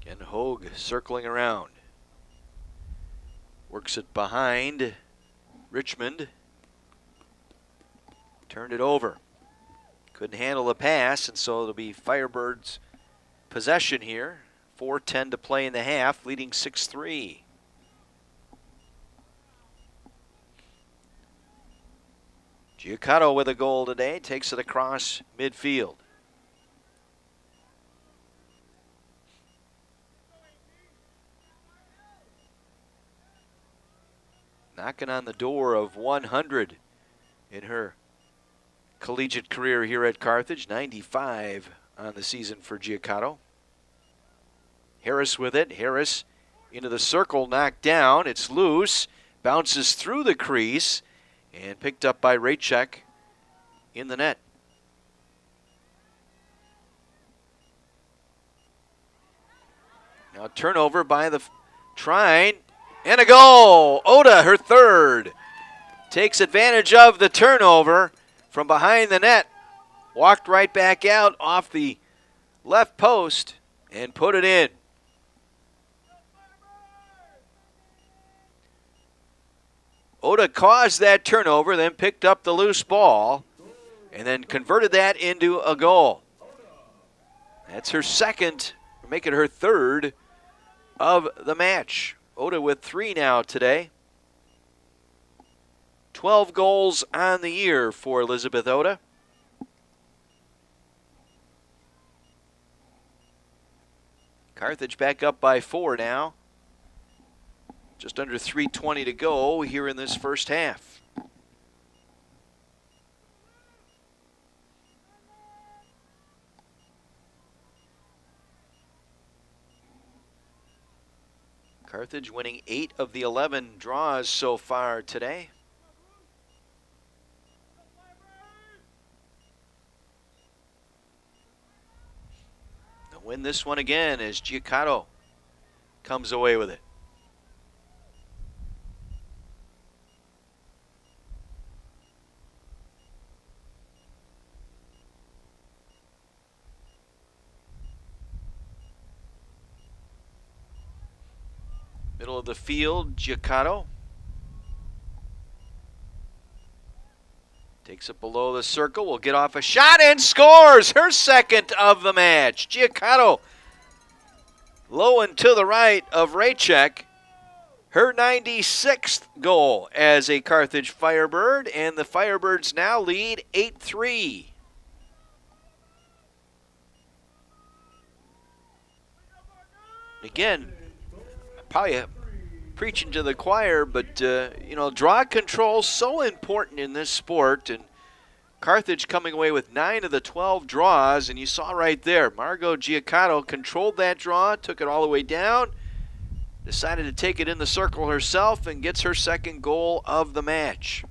And Hogue circling around. Works it behind Richmond. Turned it over. Couldn't handle the pass, and so it'll be Firebirds' possession here. 4:10 to play in the half, leading 6-3. Giacomo with a goal today, takes it across midfield. Knocking on the door of 100 in her collegiate career here at Carthage. 95 on the season for Giacomo. Harris with it. Harris into the circle, knocked down. It's loose. Bounces through the crease and picked up by Raychek in the net. Now turnover by the Trine. And a goal! Oda, her third, takes advantage of the turnover from behind the net. Walked right back out off the left post and put it in. Oda caused that turnover, then picked up the loose ball, and then converted that into a goal. That's her second, making her third of the match. Oda with 3 now today. 12 goals on the year for Elizabeth Oda. Carthage back up by 4 now. Just under 3:20 to go here in this first half. Carthage winning 8 of the 11 draws so far today. They'll win this one again as Giacomo comes away with it. Middle of the field, Giacomo. Takes it below the circle, will get off a shot and scores her second of the match. Giaccato low and to the right of Raychek. Her 96th goal as a Carthage Firebird, and the Firebirds now lead 8-3. Again, probably preaching to the choir, but, draw control so important in this sport, and Carthage coming away with 9 of the 12 draws, and you saw right there, Margot Giaccato controlled that draw, took it all the way down, decided to take it in the circle herself, and gets her second goal of the match.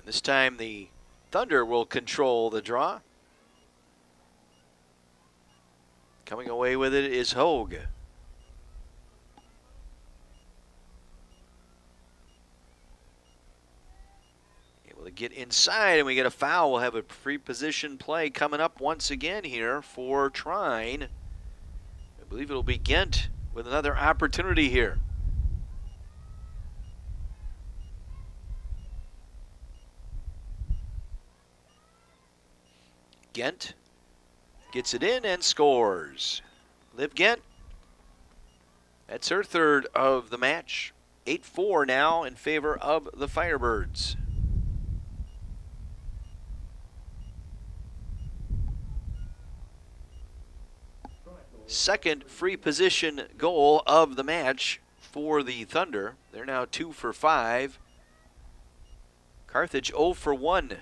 This time the Thunder will control the draw. Coming away with it is Hogue. Able to get inside, and we get a foul. We'll have a free position play coming up once again here for Trine. I believe it'll be Ghent with another opportunity here. Ghent gets it in and scores. Liv Ghent, that's her third of the match. 8-4 now in favor of the Firebirds. Second free position goal of the match for the Thunder. They're now 2 for 5. Carthage 0 for 1.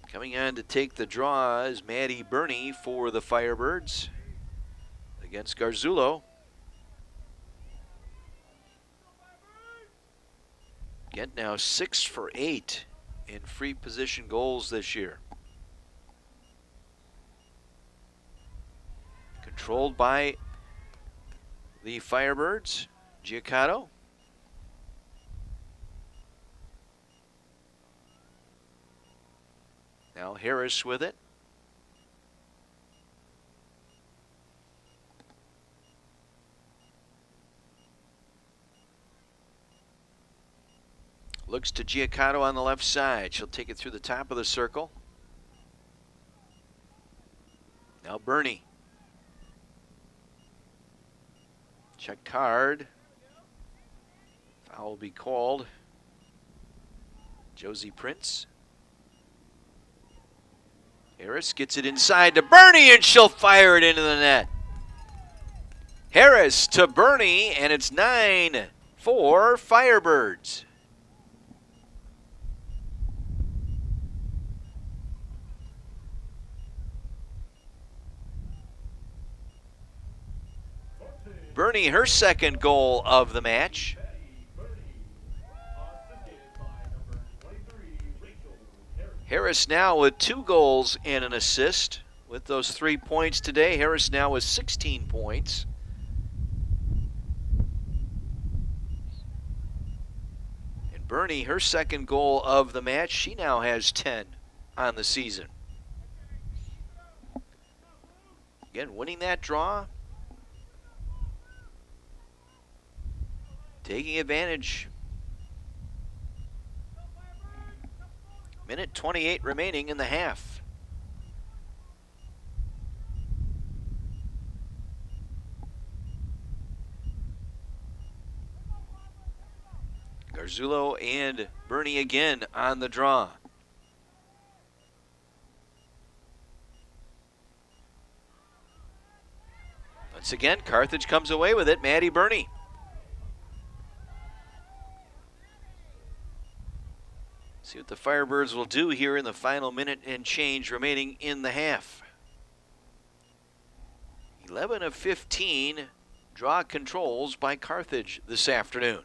Coming on to take the draw is Maddie Burney for the Firebirds against Garzullo. Ghent now 6 for 8 in free position goals this year. Controlled by the Firebirds, Giaccato. Now Harris with it. Looks to Giaccato on the left side. She'll take it through the top of the circle. Now Burney. Check card. Foul will be called. Josie Prince. Harris gets it inside to Burney, and she'll fire it into the net. Harris to Burney, and it's 9-4 Firebirds. Burney, her second goal of the match. Harris now with 2 goals and an assist. With those 3 points today, Harris now with 16 points. And Burney, her second goal of the match, she now has 10 on the season. Again, winning that draw. Taking advantage. Minute 28 remaining in the half. Garzullo and Burney again on the draw. Once again, Carthage comes away with it. Maddie Burney. See what the Firebirds will do here in the final minute and change remaining in the half. 11 of 15 draw controls by Carthage this afternoon.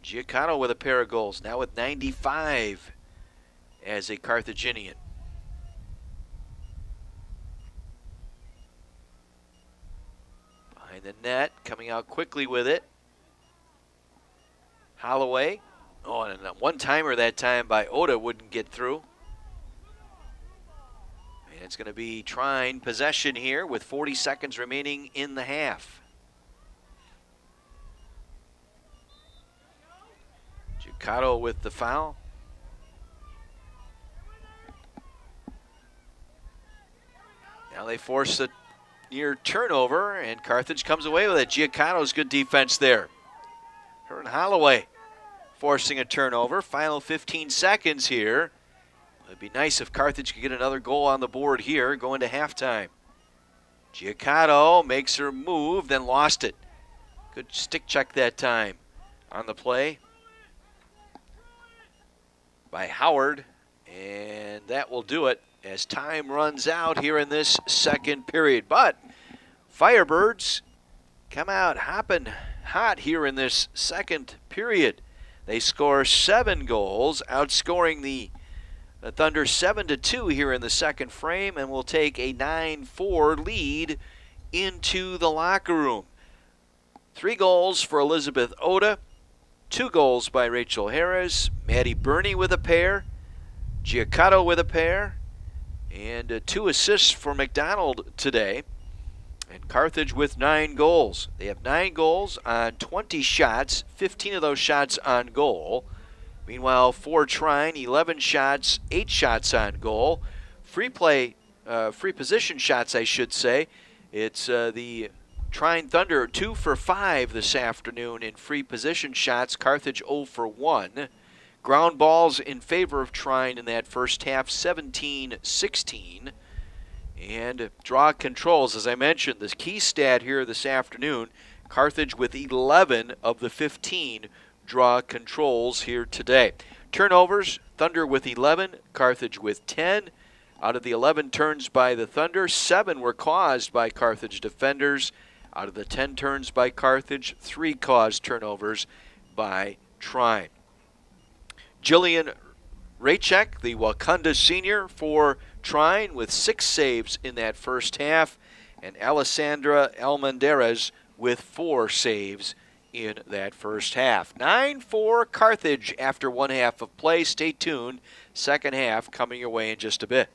Giacomo with a pair of goals, now with 95 as a Carthaginian. Behind the net, coming out quickly with it. Holloway. Oh, and a one-timer that time by Oda wouldn't get through. And it's going to be Trine possession here with 40 seconds remaining in the half. Giacomo with the foul. Now they force a near turnover, and Carthage comes away with it. Giacomo's good defense there. Her and Holloway forcing a turnover. Final 15 seconds here. It'd be nice if Carthage could get another goal on the board here going to halftime. Giacomo makes her move, then lost it. Good stick check that time on the play by Howard, and that will do it as time runs out here in this second period. But Firebirds come out hopping hot here in this second period. They score 7 goals, outscoring the Thunder 7-2 here in the second frame, and will take a 9-4 lead into the locker room. 3 goals for Elizabeth Oda, 2 goals by Rachel Harris, Maddie Burney with a pair, Giacomo with a pair, and 2 assists for McDonald today. And Carthage with 9 goals. They have 9 goals on 20 shots, 15 of those shots on goal. Meanwhile, for Trine, 11 shots, 8 shots on goal. Free position shots, I should say. It's the Trine Thunder 2 for 5 this afternoon in free position shots. Carthage 0 for 1. Ground balls in favor of Trine in that first half, 17-16. And draw controls, as I mentioned, the key stat here this afternoon, Carthage with 11 of the 15 draw controls here today. Turnovers, Thunder with 11, Carthage with 10. Out of the 11 turns by the Thunder, 7 were caused by Carthage defenders. Out of the 10 turns by Carthage, 3 caused turnovers by Trine. Jillian Raychek, the Wakanda senior for Trine, with 6 saves in that first half, and Alessandra Almendarez with 4 saves in that first half. 9-4 Carthage after one half of play. Stay tuned. Second half coming your way in just a bit.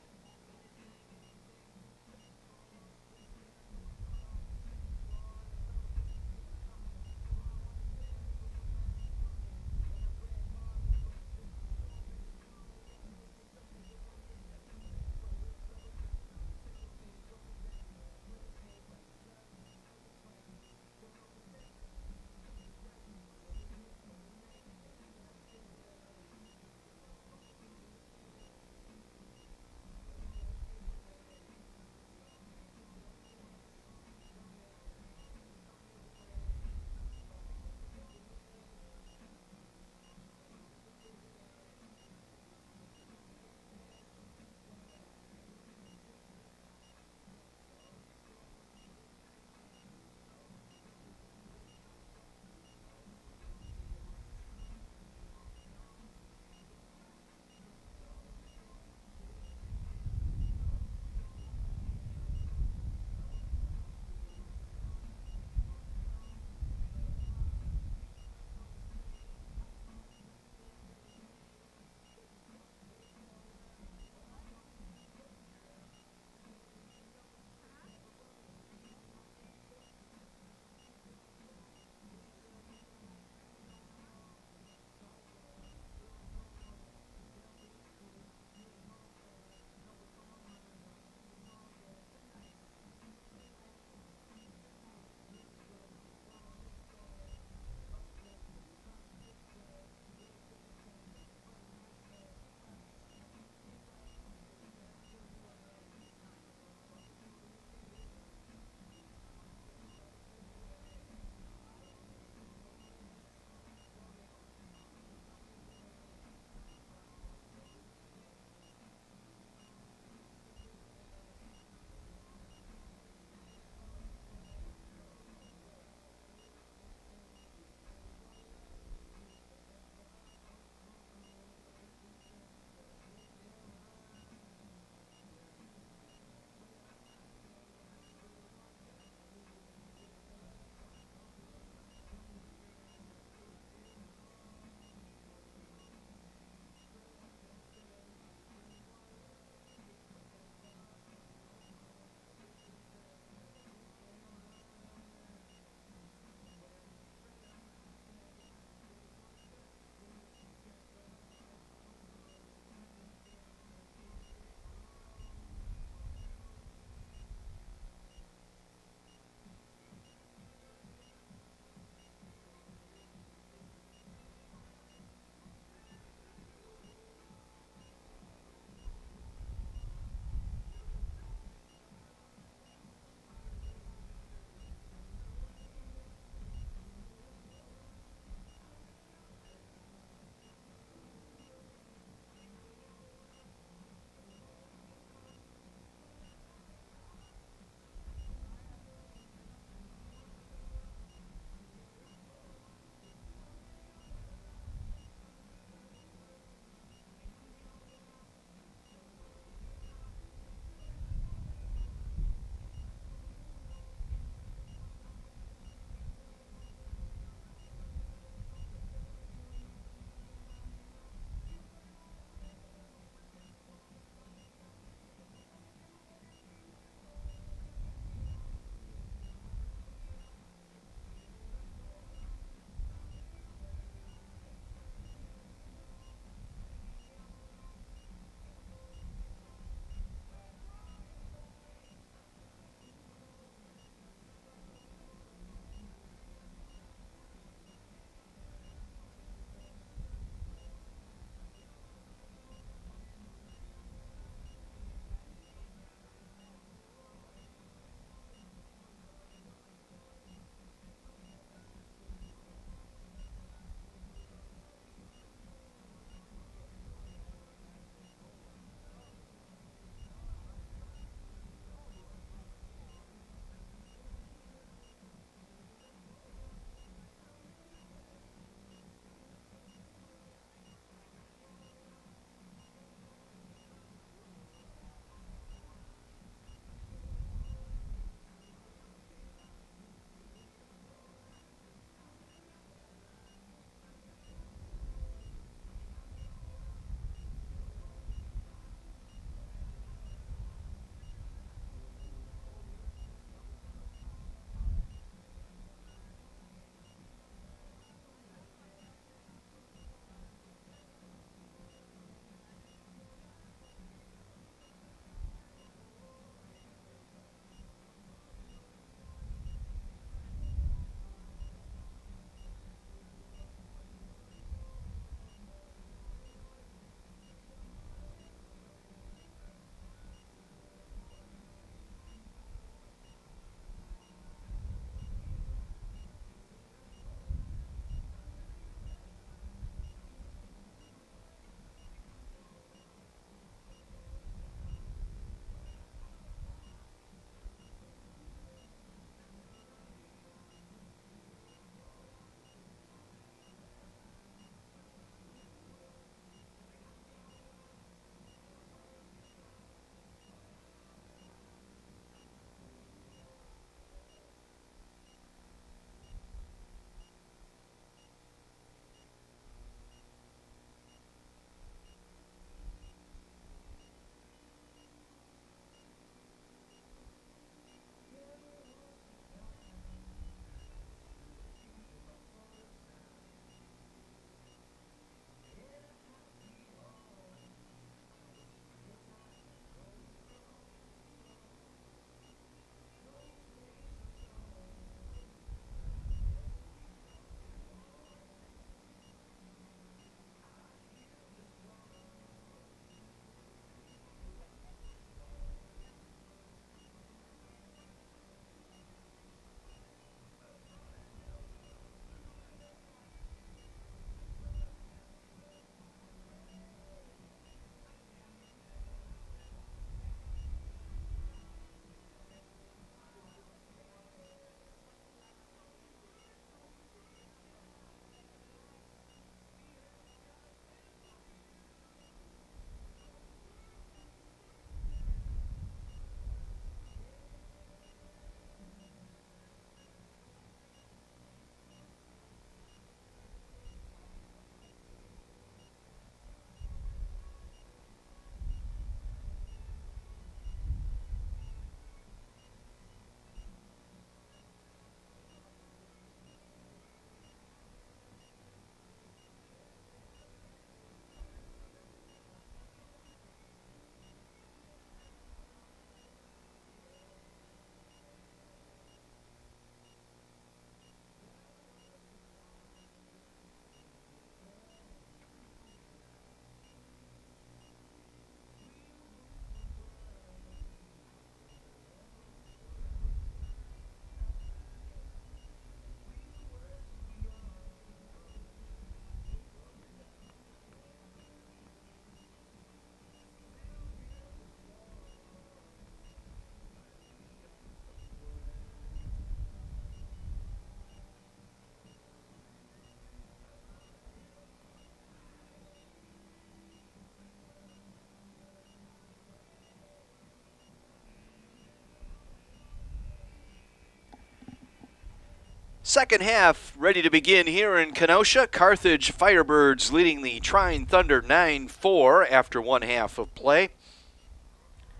Second half ready to begin here in Kenosha. Carthage Firebirds leading the Trine Thunder 9-4 after one half of play.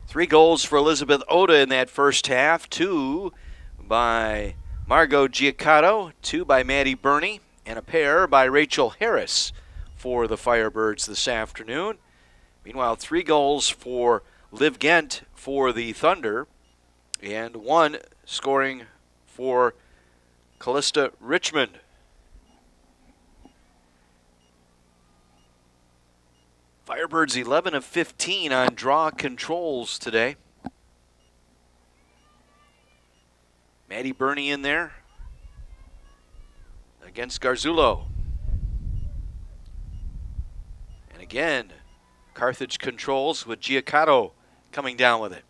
3 goals for Elizabeth Oda in that first half. 2 by Margot Giaccato, 2 by Maddie Burney, and a pair by Rachel Harris for the Firebirds this afternoon. Meanwhile, 3 goals for Liv Gent for the Thunder, and 1 scoring for Callista Richmond. Firebirds 11 of 15 on draw controls today. Maddie Burney in there against Garzullo. And again, Carthage controls with Giaccato coming down with it.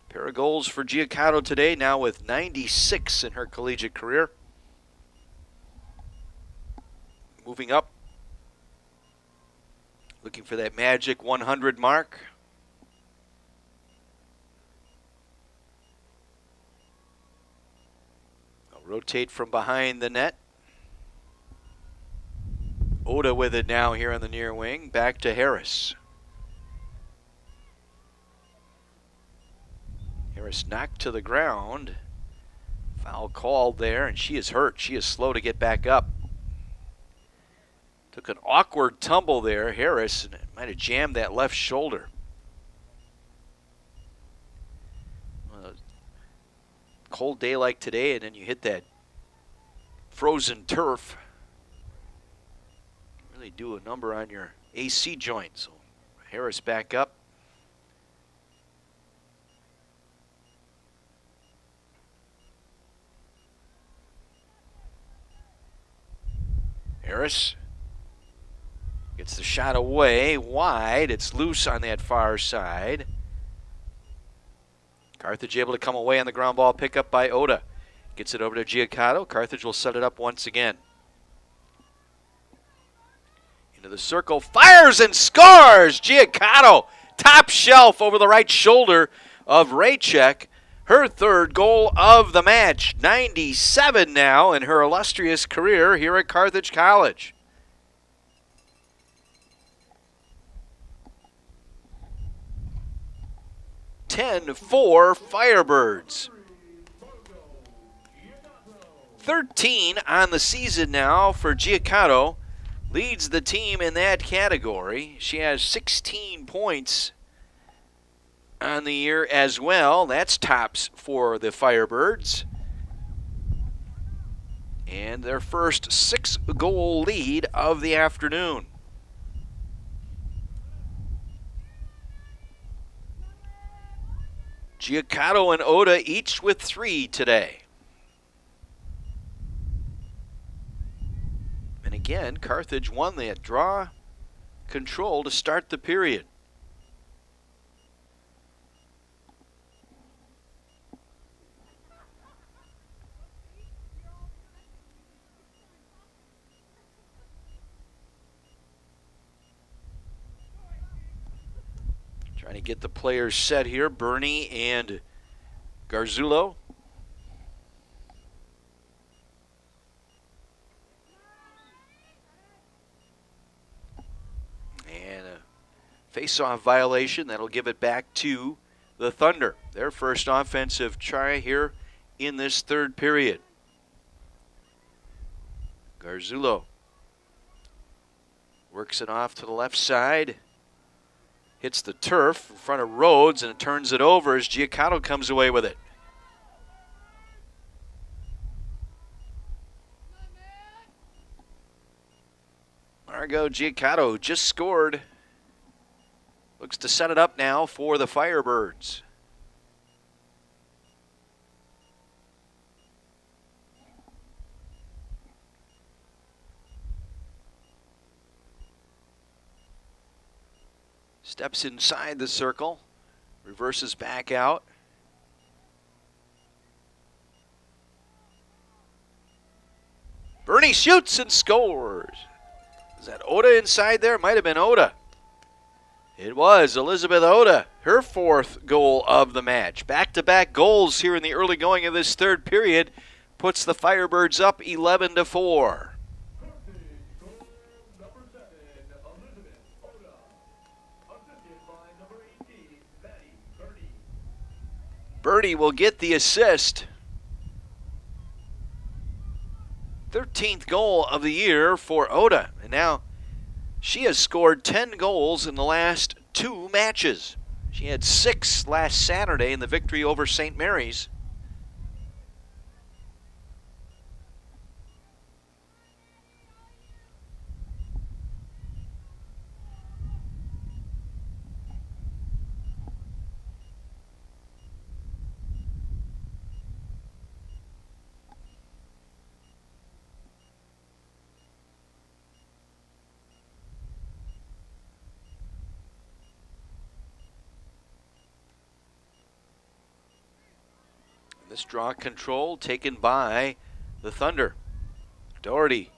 Pair of goals for Giaccato today, now with 96 in her collegiate career. Moving up, looking for that magic 100 mark. I'll rotate from behind the net. Oda with it now here on the near wing, back to Harris. Harris knocked to the ground. Foul called there, and she is hurt. She is slow to get back up. Took an awkward tumble there, Harris, and it might have jammed that left shoulder. Cold day like today, and then you hit that frozen turf. Really do a number on your AC joint. So Harris back up. Harris gets the shot away, wide. It's loose on that far side. Carthage able to come away on the ground ball pickup by Oda. Gets it over to Giaccato. Carthage will set it up once again. Into the circle, fires and scores! Giaccato, top shelf over the right shoulder of Raychek. Her third goal of the match. 97 now in her illustrious career here at Carthage College. (10-4) Firebirds. 13 on the season now for Giaccato. Leads the team in that category. She has 16 points on the year as well. That's tops for the Firebirds. And their first 6-goal lead of the afternoon. Giaccato and Oda each with 3 today. And again, Carthage won that draw control to start the period. Trying to get the players set here. Burney and Garzullo. And a face-off violation. That'll give it back to the Thunder. Their first offensive try here in this third period. Garzullo works it off to the left side. Hits the turf in front of Rhodes and turns it over as Giaccato comes away with it. Margot Giaccato just scored. Looks to set it up now for the Firebirds. Steps inside the circle, reverses back out. Burney shoots and scores. Is that Oda inside there? Might have been Oda. It was Elizabeth Oda, her 4th goal of the match. Back-to-back goals here in the early going of this third period puts the Firebirds up 11-4. Birdie will get the assist. 13th goal of the year for Oda. And now she has scored 10 goals in the last 2 matches. She had 6 last Saturday in the victory over St. Mary's. This draw control taken by the Thunder. Doherty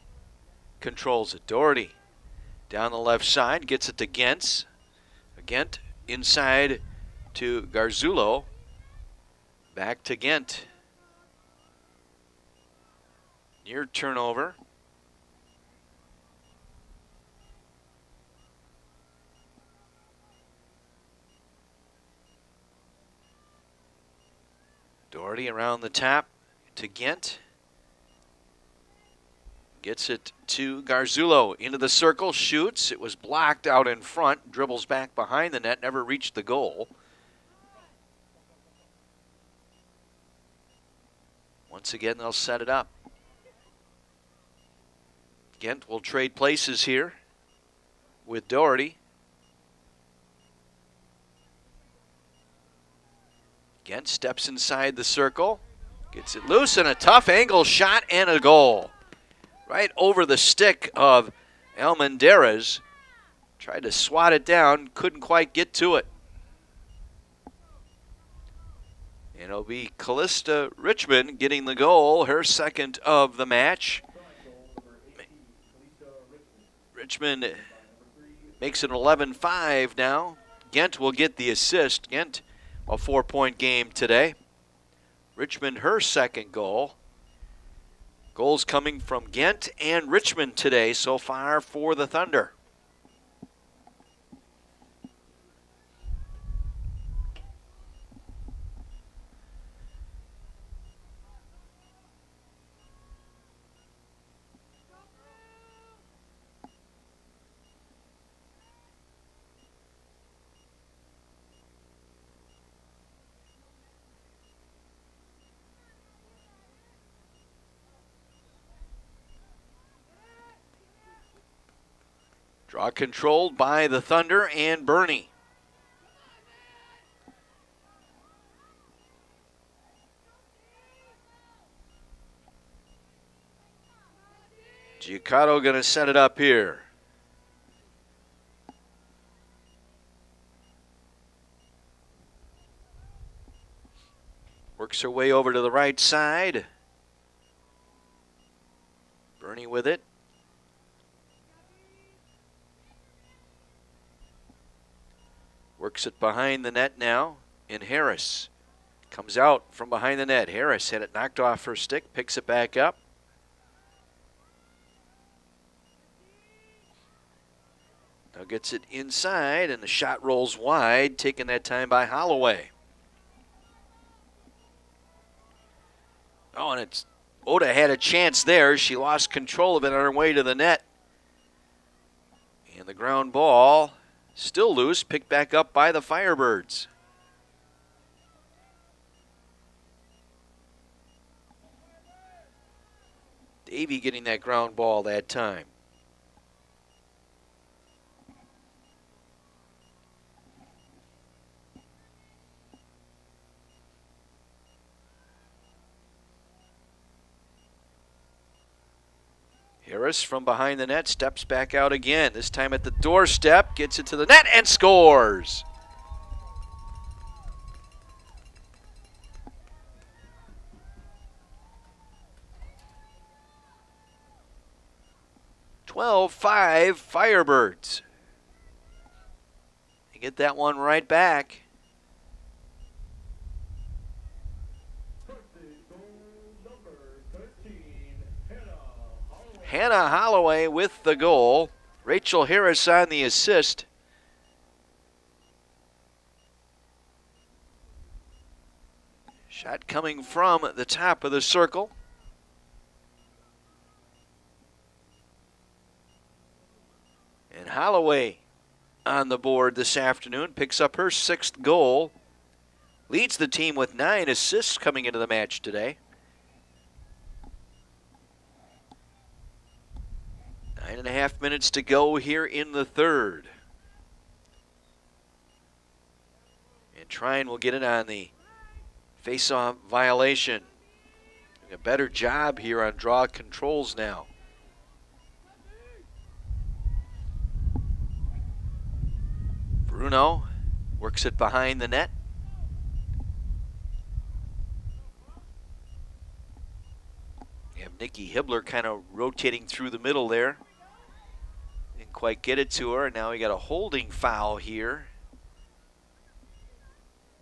controls it. Doherty down the left side, gets it to Gentz. Gent inside to Garzullo. Back to Gent. Near turnover. Doherty around the tap to Gent. Gets it to Garzullo into the circle, shoots. It was blocked out in front, dribbles back behind the net, never reached the goal. Once again, they'll set it up. Gent will trade places here with Doherty. Gent steps inside the circle, gets it loose, and a tough angle shot and a goal. Right over the stick of Almendarez. Tried to swat it down, couldn't quite get to it. And it'll be Callista Richmond getting the goal, her 2nd of the match. Richmond makes it 11-5 now. Gent will get the assist. Gent, a 4-point game today. Richmond, her 2nd goal. Goals coming from Gent and Richmond today so far for the Thunder. Draw controlled by the Thunder and Bernie. Giacato going to set it up here. Works her way over to the right side. Bernie with it. Works it behind the net now in Harris. Comes out from behind the net. Harris had it knocked off her stick, picks it back up. Now gets it inside, and the shot rolls wide, taken that time by Holloway. Oh, and it's Oda had a chance there. She lost control of it on her way to the net. And the ground ball, still loose, picked back up by the Firebirds. Davey getting that ground ball that time. Harris from behind the net steps back out again. This time at the doorstep, gets it to the net and scores. (12-5) Firebirds. Get that one right back. Hannah Holloway with the goal. Rachel Harris on the assist. Shot coming from the top of the circle. And Holloway on the board this afternoon, picks up her 6th goal. Leads the team with 9 assists coming into the match today. 9.5 minutes to go here in the third. And Trine will get it on the face-off violation. Doing a better job here on draw controls now. Bruno works it behind the net. You have Nikki Hibbler kind of rotating through the middle there. Didn't quite get it to her. Now we got a holding foul here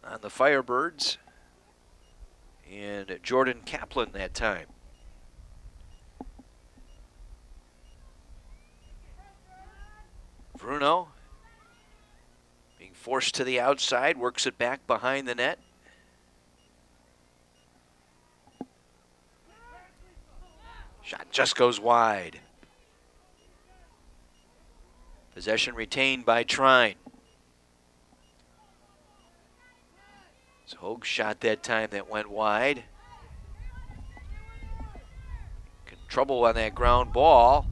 on the Firebirds. And Jordan Kaplan that time. Bruno being forced to the outside, works it back behind the net. Shot just goes wide. Possession retained by Trine. It's Hoag's shot that time that went wide. Trouble on that ground ball.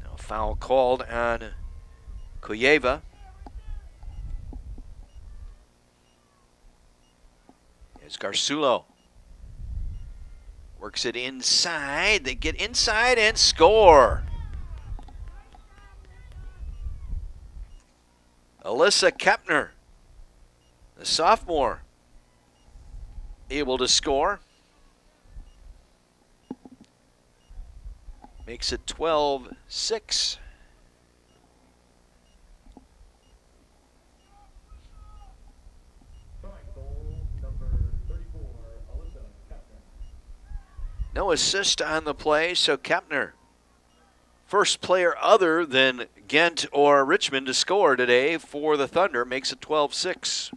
Now foul called on Koyeva. As Garsulo works it inside. They get inside and score. Alyssa Kepner, the sophomore, able to score. Makes it 12-6. No assist on the play, so Kepner, first player other than Ghent or Richmond to score today for the Thunder, makes it 12-6.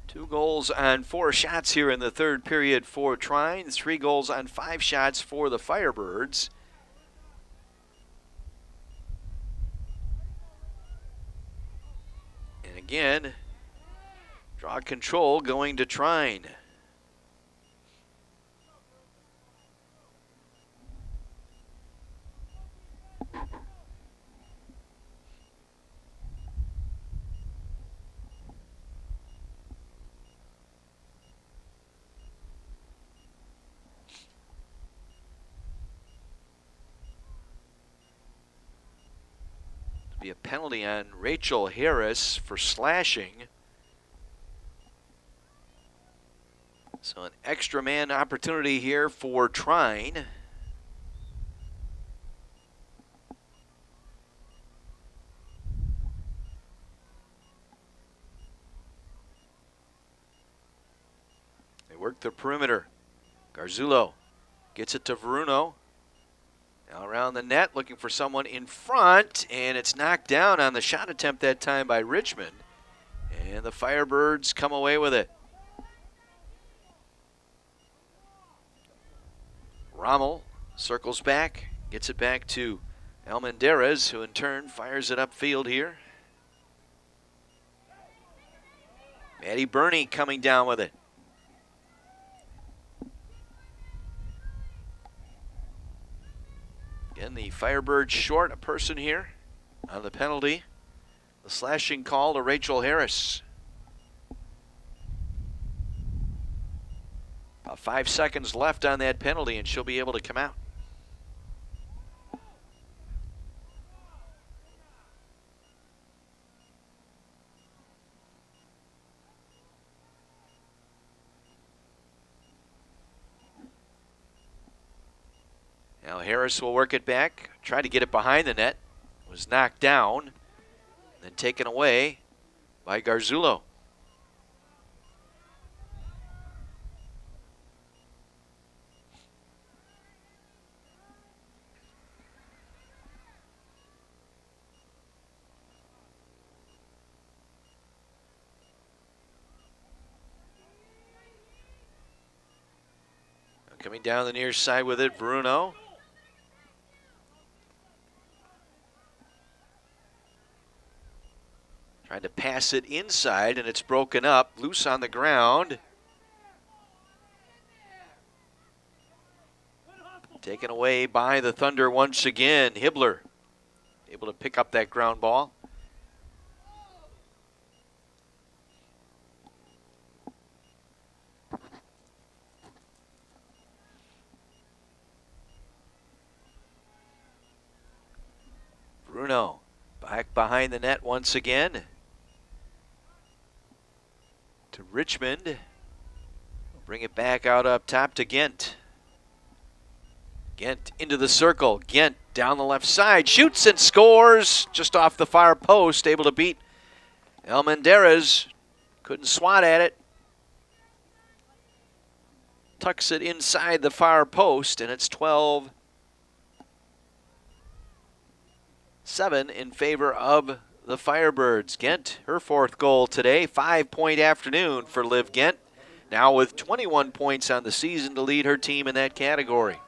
Two goals on 4 shots here in the third period for Trine. 3 goals on 5 shots for the Firebirds. And again, draw control going to Trine. Be a penalty on Rachel Harris for slashing. So an extra man opportunity here for Trine. They work the perimeter. Garzulo gets it to Bruno. Now around the net, looking for someone in front, and it's knocked down on the shot attempt that time by Richmond. And the Firebirds come away with it. Rommel circles back, gets it back to Almendarez, who in turn fires it upfield here. Maddie Burney coming down with it. Again, the Firebirds short a person here on the penalty. The slashing call to Rachel Harris. About 5 seconds left on that penalty, and she'll be able to come out. Harris will work it back. Tried to get it behind the net. Was knocked down. Then taken away by Garzullo. Coming down the near side with it, Bruno. Trying to pass it inside, and it's broken up, loose on the ground. Taken away by the Thunder once again. Hibbler able to pick up that ground ball. Bruno back behind the net once again to Richmond. Bring it back out up top to Ghent. Ghent into the circle. Ghent down the left side. Shoots and scores just off the far post. Able to beat Almendarez. Couldn't swat at it. Tucks it inside the far post, and it's 12-7 in favor of the Firebirds. Ghent, her fourth goal today. 5-point afternoon for Liv Ghent. Now with 21 points on the season to lead her team in that category.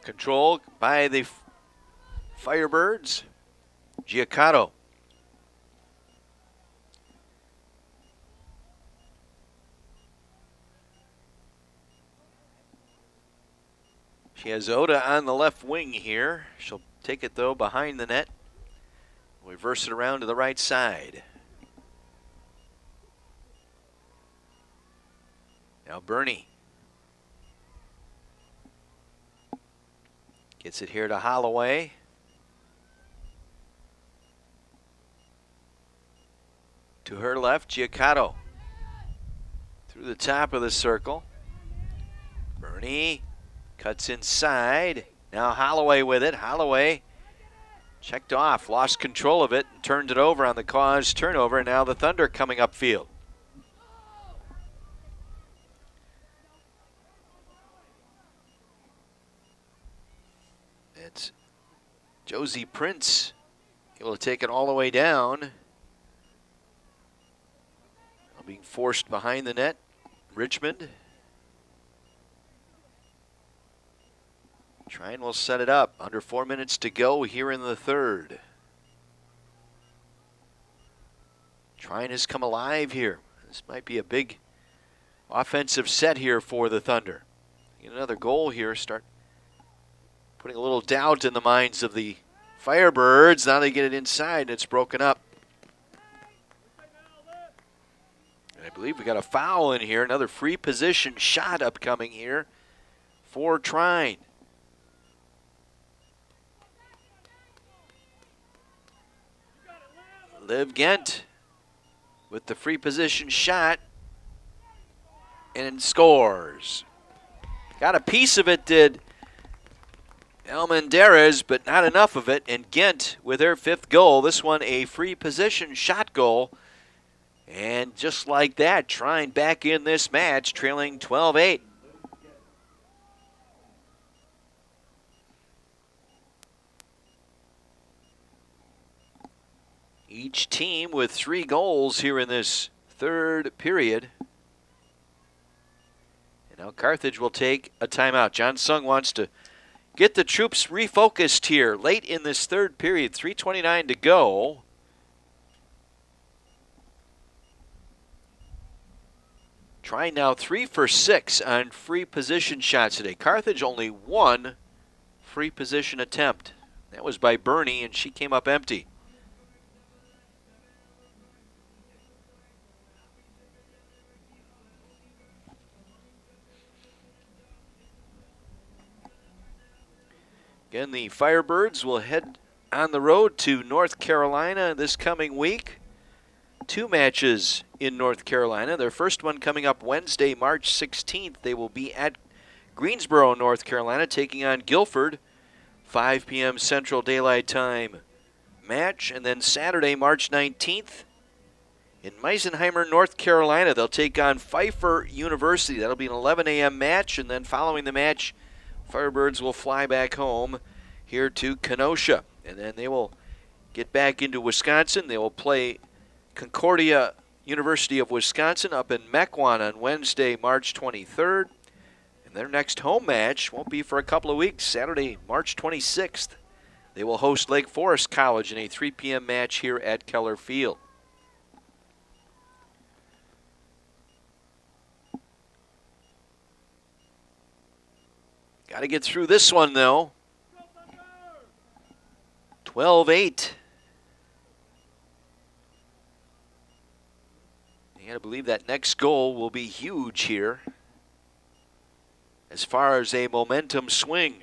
Control by the Firebirds. Giaccato. She has Oda on the left wing here. She'll take it, though, behind the net. Reverse it around to the right side. Now Bernie. Gets it here to Holloway. To her left, Giaccato. Through the top of the circle. Bernie cuts inside. Now Holloway with it. Holloway checked off, lost control of it, and turned it over on the caused turnover. And now the Thunder coming upfield. It's Josie Prince able to take it all the way down. Being forced behind the net. Richmond. Trine will set it up. Under 4 minutes to go here in the third. Trine has come alive here. This might be a big offensive set here for the Thunder. Get another goal here. Start putting a little doubt in the minds of the Firebirds. Now they get it inside and it's broken up. And I believe we got a foul in here. Another free position shot upcoming here for Trine. Liv Ghent with the free position shot and scores. Got a piece of it, did Almendarez, but not enough of it. And Ghent with their fifth goal. This one a free position shot goal. And just like that, Trine back in this match, trailing 12-8. Each team with 3 goals here in this third period. And now Carthage will take a timeout. John Sung wants to get the troops refocused here late in this third period. 3:29 to go. Trine now 3 for 6 on free position shots today. Carthage only one free position attempt. That was by Bernie, and she came up empty. Again, the Firebirds will head on the road to North Carolina this coming week. 2 matches in North Carolina. Their first one coming up Wednesday, March 16th. They will be at Greensboro, North Carolina, taking on Guilford. 5 p.m. Central Daylight Time match. And then Saturday, March 19th, in Meisenheimer, North Carolina, they'll take on Pfeiffer University. That'll be an 11 a.m. match. And then following the match, Firebirds will fly back home here to Kenosha. And then they will get back into Wisconsin. They will play Concordia University of Wisconsin up in Mequon on Wednesday, March 23rd. And their next home match won't be for a couple of weeks. Saturday, March 26th. They will host Lake Forest College in a 3 p.m. match here at Keller Field. Got to get through this one, though. 12-8. You got to believe that next goal will be huge here as far as a momentum swing.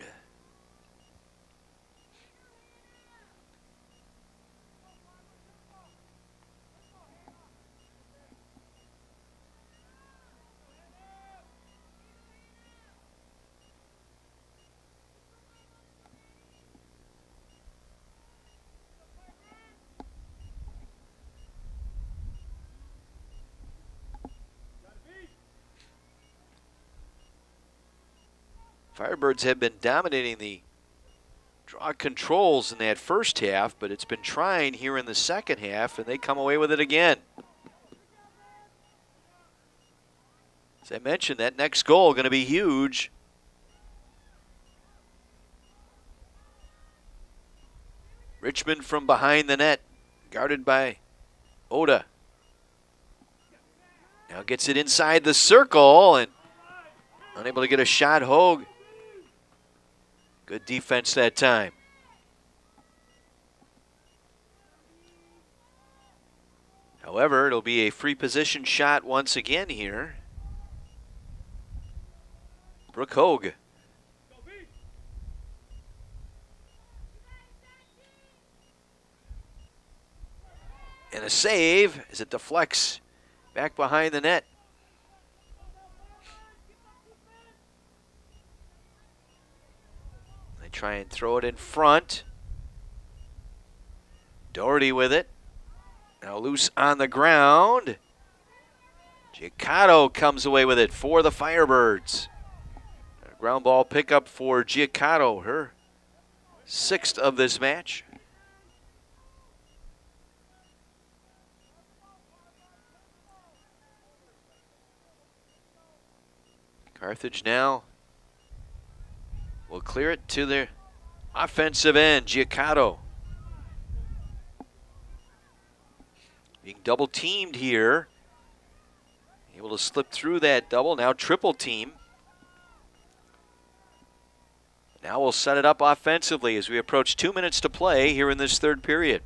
Firebirds have been dominating the draw controls in that first half, but it's been trying here in the second half, and they come away with it again. As I mentioned, that next goal going to be huge. Richmond from behind the net, guarded by Oda. Now gets it inside the circle, and unable to get a shot, Hogue. Good defense that time. However, it'll be a free position shot once again here. Brooke Hogue. And a save as it deflects back behind the net. Try and throw it in front. Doherty with it. Now loose on the ground. Giaccato comes away with it for the Firebirds. A ground ball pickup for Giaccato, her 6th of this match. Carthage now will clear it to their offensive end. Giaccato being double teamed here. Able to slip through that double, now triple team. Now we'll set it up offensively as we approach 2 minutes to play here in this third period.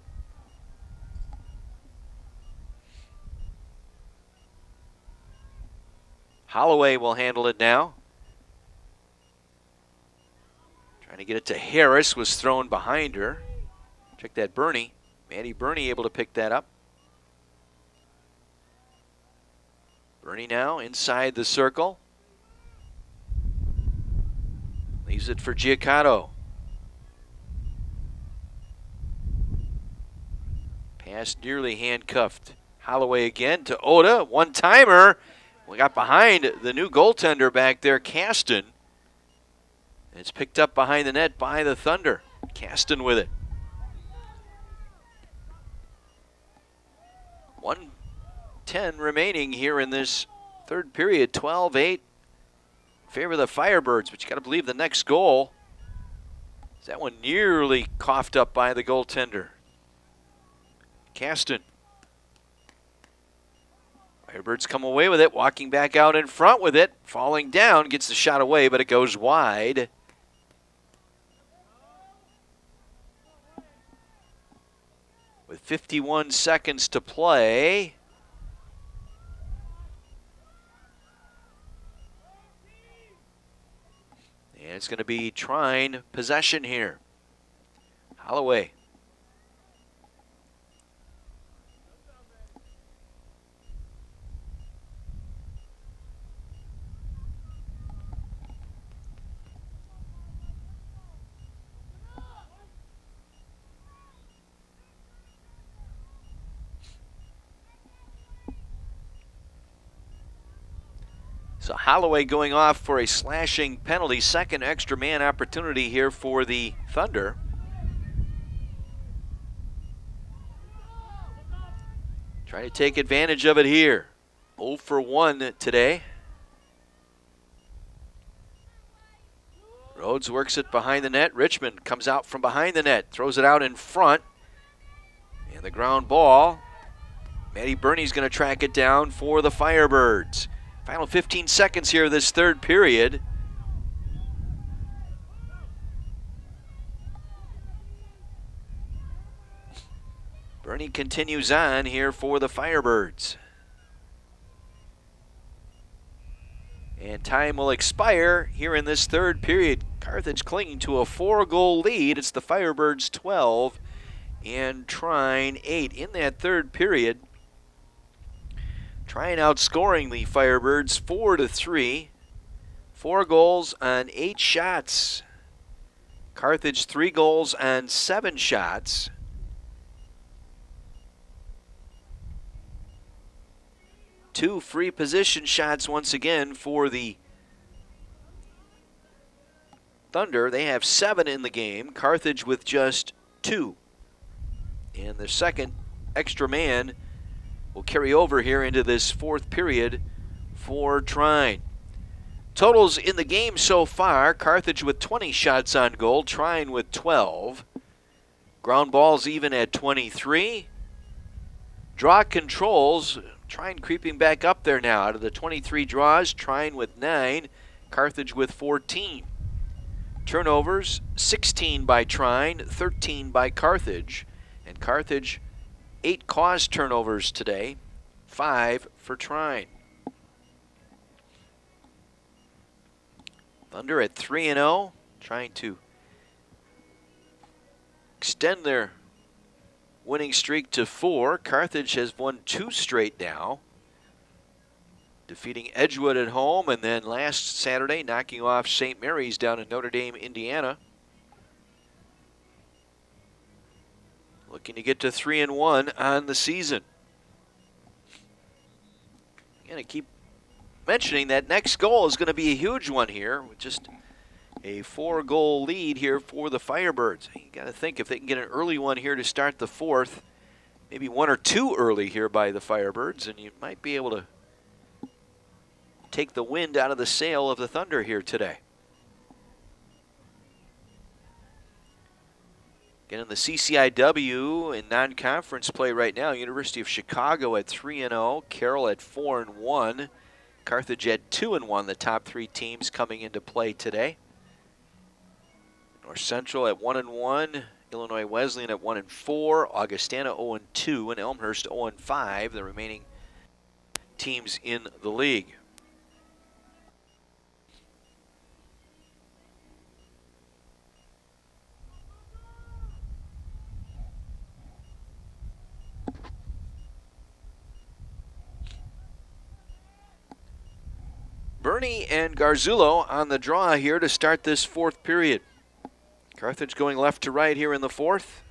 Holloway will handle it now. Trying to get it to Harris, was thrown behind her. Check that, Bernie. Maddie Bernie able to pick that up. Bernie now inside the circle. Leaves it for Giaccato. Pass nearly handcuffed. Holloway again to Oda. One-timer. We got behind the new goaltender back there, Caston. It's picked up behind the net by the Thunder. Caston with it. 1:10 remaining here in this third period. 12-8 in favor of the Firebirds, but you got to believe the next goal That one nearly coughed up by the goaltender. Caston. Firebirds come away with it, walking back out in front with it, falling down, gets the shot away, but it goes wide. With 51 seconds to play. And it's going to be Trine possession here. Holloway. So Holloway going off for a slashing penalty. Second extra man opportunity here for the Thunder. Trying to take advantage of it here. 0 for 1 today. Rhodes works it behind the net. Richmond comes out from behind the net, throws it out in front. And the ground ball. Maddie Burney's going to track it down for the Firebirds. Final 15 seconds here of this third period. Burney continues on here for the Firebirds. And time will expire here in this third period. Carthage clinging to a 4-goal lead. It's the Firebirds 12 and Trine 8 in that third period. Trine outscoring the Firebirds 4-3. 4 goals on 8 shots. Carthage 3 goals on 7 shots. Two free position shots once again for the Thunder. They have 7 in the game. Carthage with just 2. And the second extra man will carry over here into this fourth period for Trine. Totals in the game so far, Carthage with 20 shots on goal, Trine with 12. Ground balls even at 23. Draw controls, Trine creeping back up there now. Out of the 23 draws, Trine with 9, Carthage with 14. Turnovers, 16 by Trine, 13 by Carthage. And Carthage 8 caused turnovers today, 5 for Trine. Thunder at 3-0, trying to extend their winning streak to 4. Carthage has won 2 straight now, defeating Edgewood at home and then last Saturday knocking off St. Mary's down in Notre Dame, Indiana. Looking to get to 3-1 on the season. I'm going to keep mentioning that next goal is going to be a huge one here, with just a 4-goal lead here for the Firebirds. You got to think if they can get an early one here to start the fourth, maybe 1 or 2 early here by the Firebirds, and you might be able to take the wind out of the sail of the Thunder here today. Again, in the CCIW in non-conference play right now, University of Chicago at 3-0, Carroll at 4-1, Carthage at 2-1, the top 3 teams coming into play today. North Central at 1-1, Illinois Wesleyan at 1-4, Augustana 0-2, and Elmhurst 0-5, the remaining teams in the league. Burney and Garzullo on the draw here to start this fourth period. Carthage going left to right here in the fourth.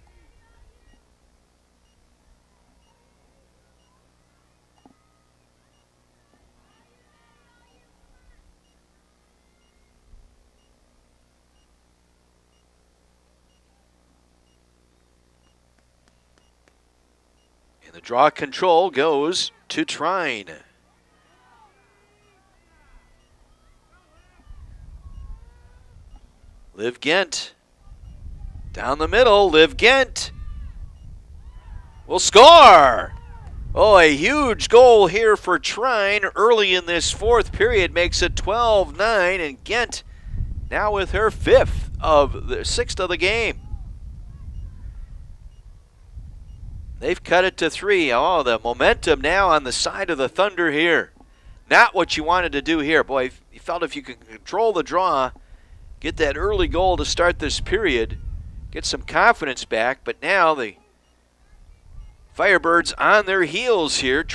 And the draw control goes to Trine. Liv Gent Down the middle, Liv Gent will score. Oh, a huge goal here for Trine early in this fourth period makes it 12-9, and Gent now with her sixth of the game. They've cut it to 3. Oh, the momentum now on the side of the Thunder here. Not what you wanted to do here. Boy, you felt if you could control the draw, get that early goal to start this period, get some confidence back, but now the Firebirds on their heels here,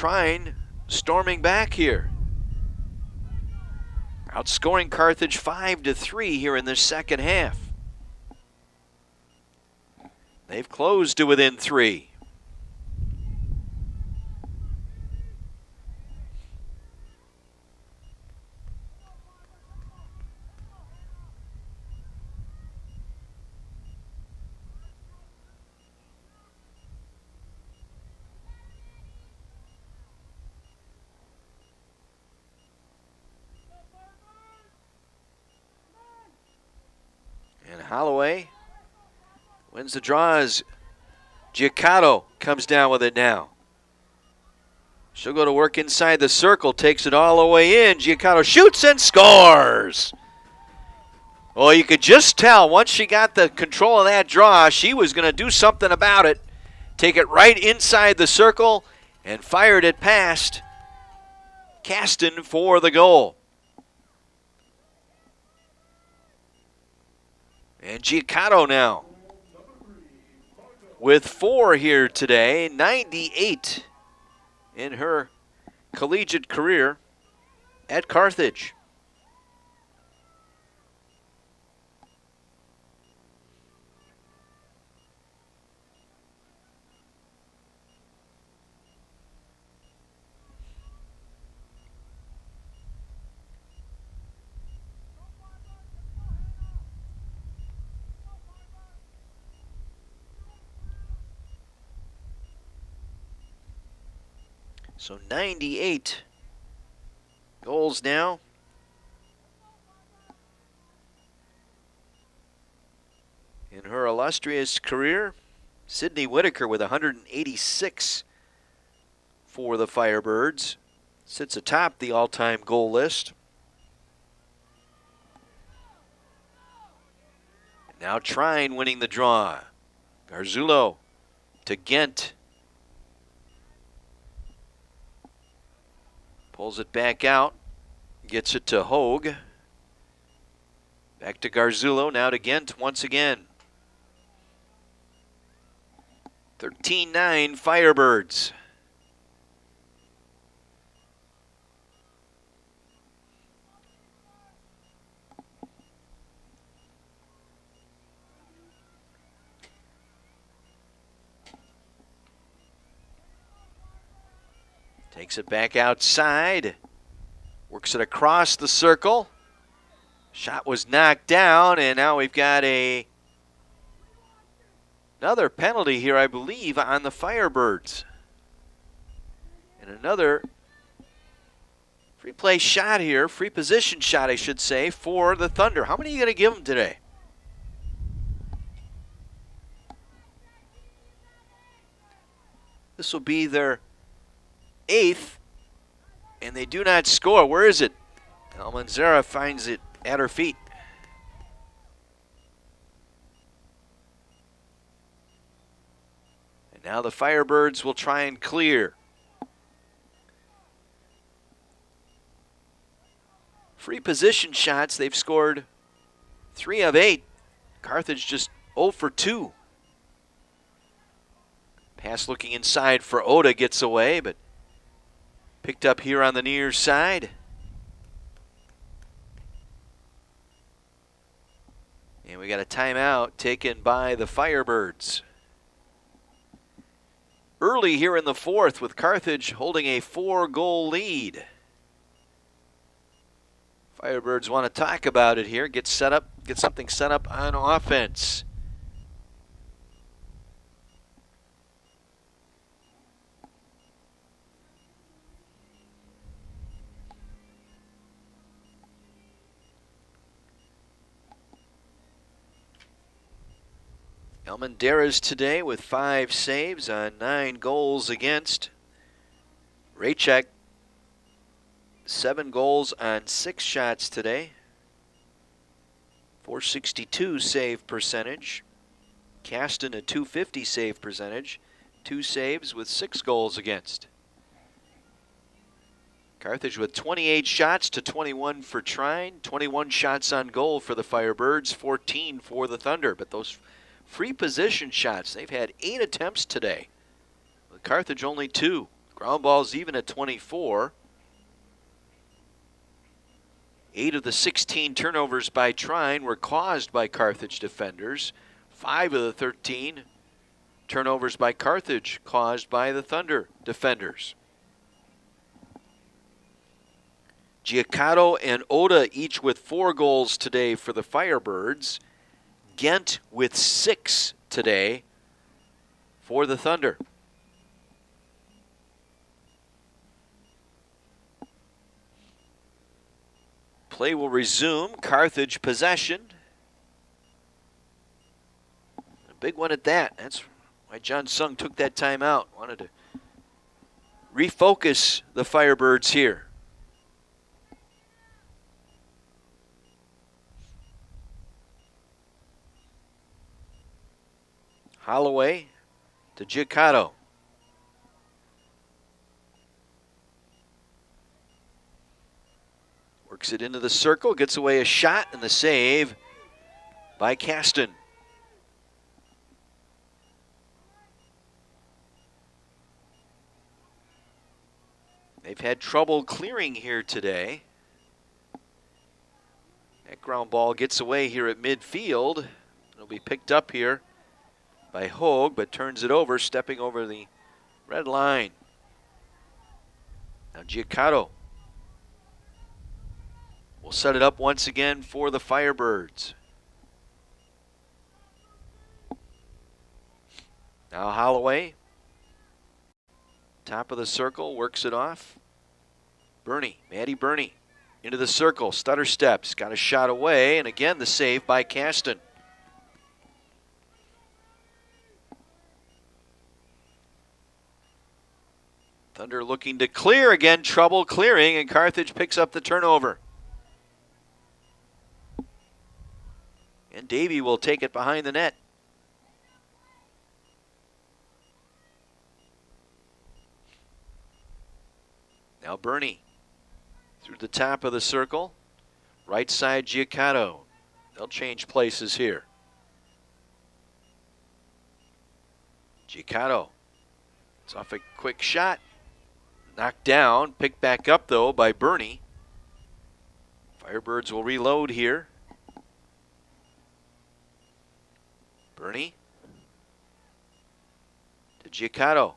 storming back here. Outscoring Carthage 5-3 here in the second half. They've closed to within 3. And Holloway wins the draw as Giacato comes down with it now. She'll go to work inside the circle, takes it all the way in. Giacato shoots and scores. Well, you could just tell once she got the control of that draw, she was going to do something about it. Take it right inside the circle and fired it past Caston for the goal. And Giacato now with 4 here today, 98 in her collegiate career at Carthage. So 98 goals now. In her illustrious career, Sydney Whitaker with 186 for the Firebirds. Sits atop the all-time goal list. Now Trine winning the draw. Garzullo to Gent. Pulls it back out, gets it to Hogue. Back to Garzullo, now to Gent once again. 13-9 Firebirds. Takes it back outside. Works it across the circle. Shot was knocked down, and now we've got another penalty here, I believe, on the Firebirds. And another free play shot here, free position shot, I should say, for the Thunder. How many are you going to give them today? This will be their 8th, and they do not score. Where is it? Almanzara finds it at her feet. And now the Firebirds will try and clear. Free position shots, they've scored 3 of 8. Carthage just 0 for 2. Pass looking inside for Oda, gets away, but picked up here on the near side. And we got a timeout taken by the Firebirds. Early here in the fourth with Carthage holding a 4-goal lead. Firebirds want to talk about it here, get something set up on offense. Almendarez today with 5 saves on 9 goals against. Raychek, 7 goals on 6 shots today. .462 save percentage. Caston a .250 save percentage. 2 saves with 6 goals against. Carthage with 28 shots to 21 for Trine. 21 shots on goal for the Firebirds, 14 for the Thunder. But those free position shots, they've had 8 attempts today. With Carthage only 2. Ground balls even at 24. 8 of the 16 turnovers by Trine were caused by Carthage defenders. 5 of the 13 turnovers by Carthage caused by the Thunder defenders. Giaccato and Oda each with 4 goals today for the Firebirds. Gent with 6 today for the Thunder. Play will resume. Carthage possession. A big one at that. That's why John Sung took that time out. Wanted to refocus the Firebirds here. Holloway to Giaccato. Works it into the circle, gets away a shot, and the save by Caston. They've had trouble clearing here today. That ground ball gets away here at midfield. It'll be picked up here by Hogue, but turns it over, stepping over the red line. Now Giaccato will set it up once again for the Firebirds. Now Holloway, top of the circle, works it off. Maddie Burney, into the circle, stutter steps, got a shot away, and again the save by Caston. Thunder looking to clear again, trouble clearing, and Carthage picks up the turnover. And Davey will take it behind the net. Now Burney through the top of the circle. Right side Giaccato. They'll change places here. Giaccato. It's off a quick shot. Knocked down. Picked back up though by Burney. Firebirds will reload here. Burney to Giaccato.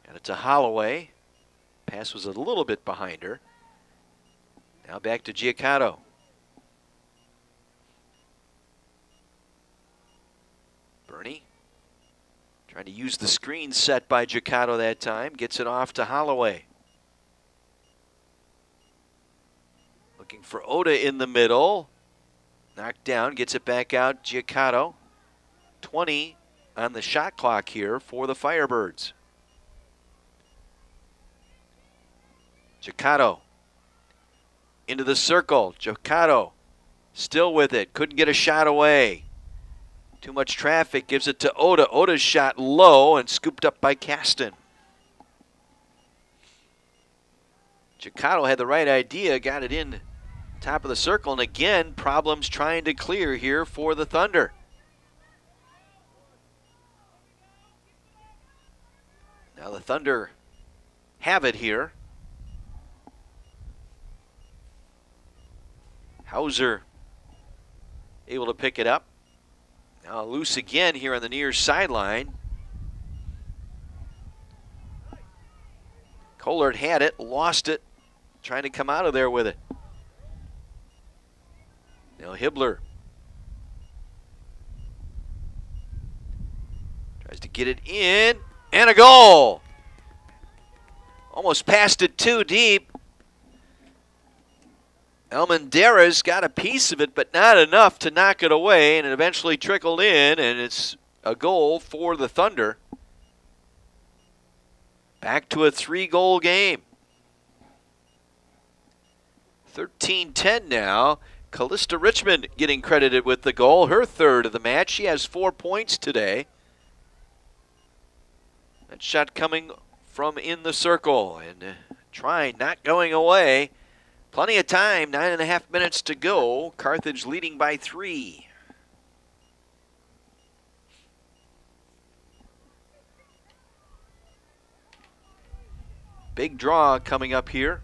Got it to Holloway. Pass was a little bit behind her. Now back to Giaccato. Burney trying to use the screen set by Giaccato that time. Gets it off to Holloway. Looking for Oda in the middle. Knocked down, gets it back out, Giaccato. 20 on the shot clock here for the Firebirds. Giaccato into the circle. Giaccato still with it. Couldn't get a shot away. Too much traffic. Gives it to Oda. Oda's shot low and scooped up by Caston. Giaccato had the right idea. Got it in top of the circle. And again, problems trying to clear here for the Thunder. Now the Thunder have it here. Hauser able to pick it up. Now loose again here on the near sideline. Collard had it, lost it, trying to come out of there with it. Now Hibbler tries to get it in, and a goal. Almost passed it too deep. Almendara's got a piece of it, but not enough to knock it away, and it eventually trickled in, and it's a goal for the Thunder. Back to a 3-goal game. 13-10 now. Callista Richmond getting credited with the goal, her third of the match. She has 4 points today. That shot coming from in the circle, and Trine not going away. Plenty of time, 9.5 minutes to go. Carthage leading by 3. Big draw coming up here.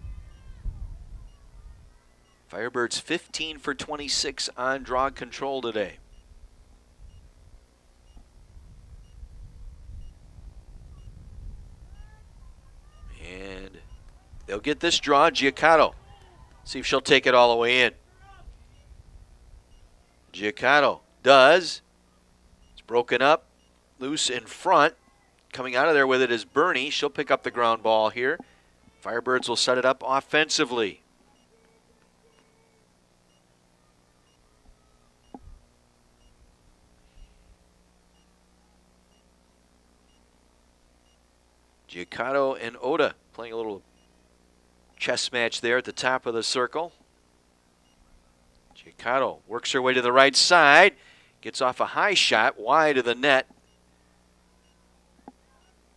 Firebirds 15 for 26 on draw control today. And they'll get this draw, Giacato. See if she'll take it all the way in. Giacato does. It's broken up, loose in front. Coming out of there with it is Bernie. She'll pick up the ground ball here. Firebirds will set it up offensively. Giacato and Oda playing a little chess match there at the top of the circle. Giacato works her way to the right side. Gets off a high shot wide of the net.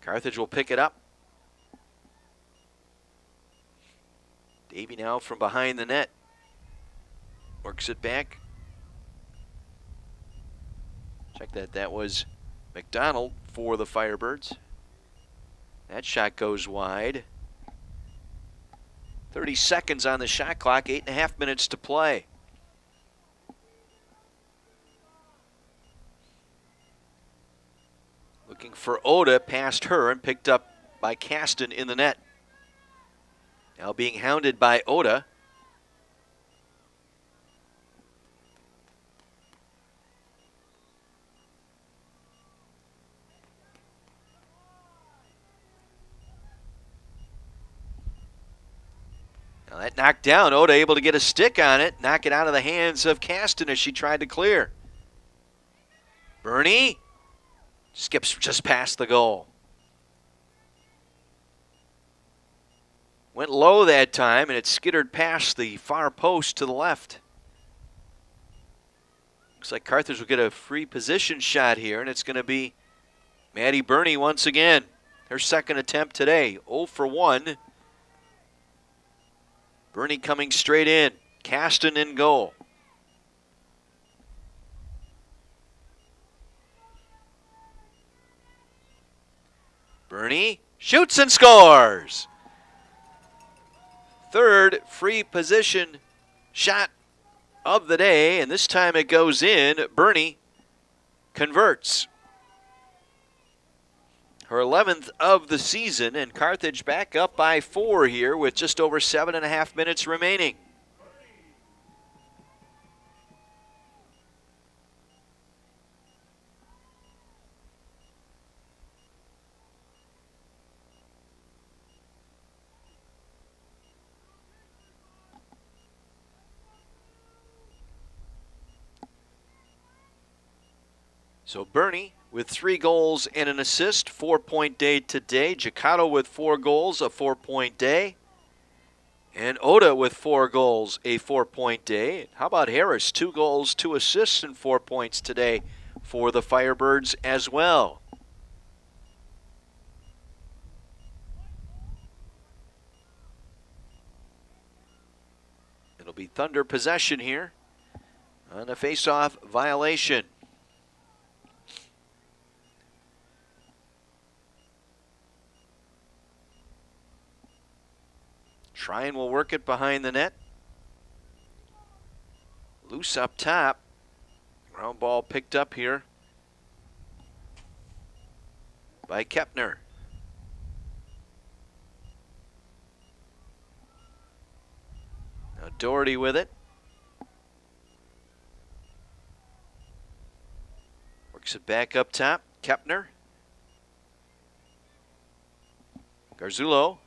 Carthage will pick it up. Davey now from behind the net. Works it back. Check that. That was McDonald for the Firebirds. That shot goes wide. 30 seconds on the shot clock, 8.5 minutes to play. Looking for Oda, past her and picked up by Kasten in the net. Now being hounded by Oda. Now that knocked down. Oda able to get a stick on it, knock it out of the hands of Kasten as she tried to clear. Bernie skips just past the goal. Went low that time, and it skittered past the far post to the left. Looks like Carthage will get a free position shot here, and it's going to be Maddie Bernie once again. Her second attempt today, 0 for 1. Bernie coming straight in. Kasten in goal. Bernie shoots and scores. Third free position shot of the day, and this time it goes in. Bernie converts. Her 11th of the season, and Carthage back up by 4 here with just over 7.5 minutes remaining. So Bernie with 3 goals and an assist, 4-point day today. Giacato with 4 goals, a 4-point day. And Oda with 4 goals, a 4-point day. How about Harris? 2 goals, 2 assists, and 4 points today for the Firebirds as well. It'll be Thunder possession here on a face-off violation. Trine will work it behind the net. Loose up top. Ground ball picked up here by Kepner. Now Doherty with it. Works it back up top. Kepner. Garzullo.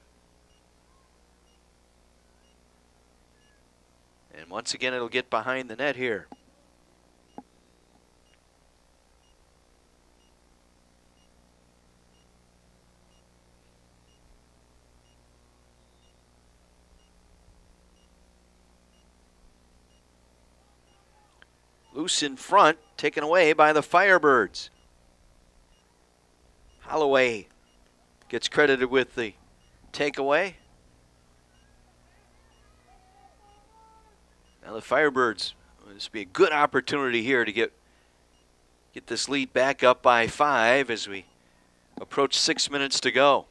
And And once again, it'll get behind the net here. Loose in front, taken away by the Firebirds. Holloway gets credited with the takeaway. Now the Firebirds, this will be a good opportunity here to get this lead back up by 5 as we approach 6 minutes to go.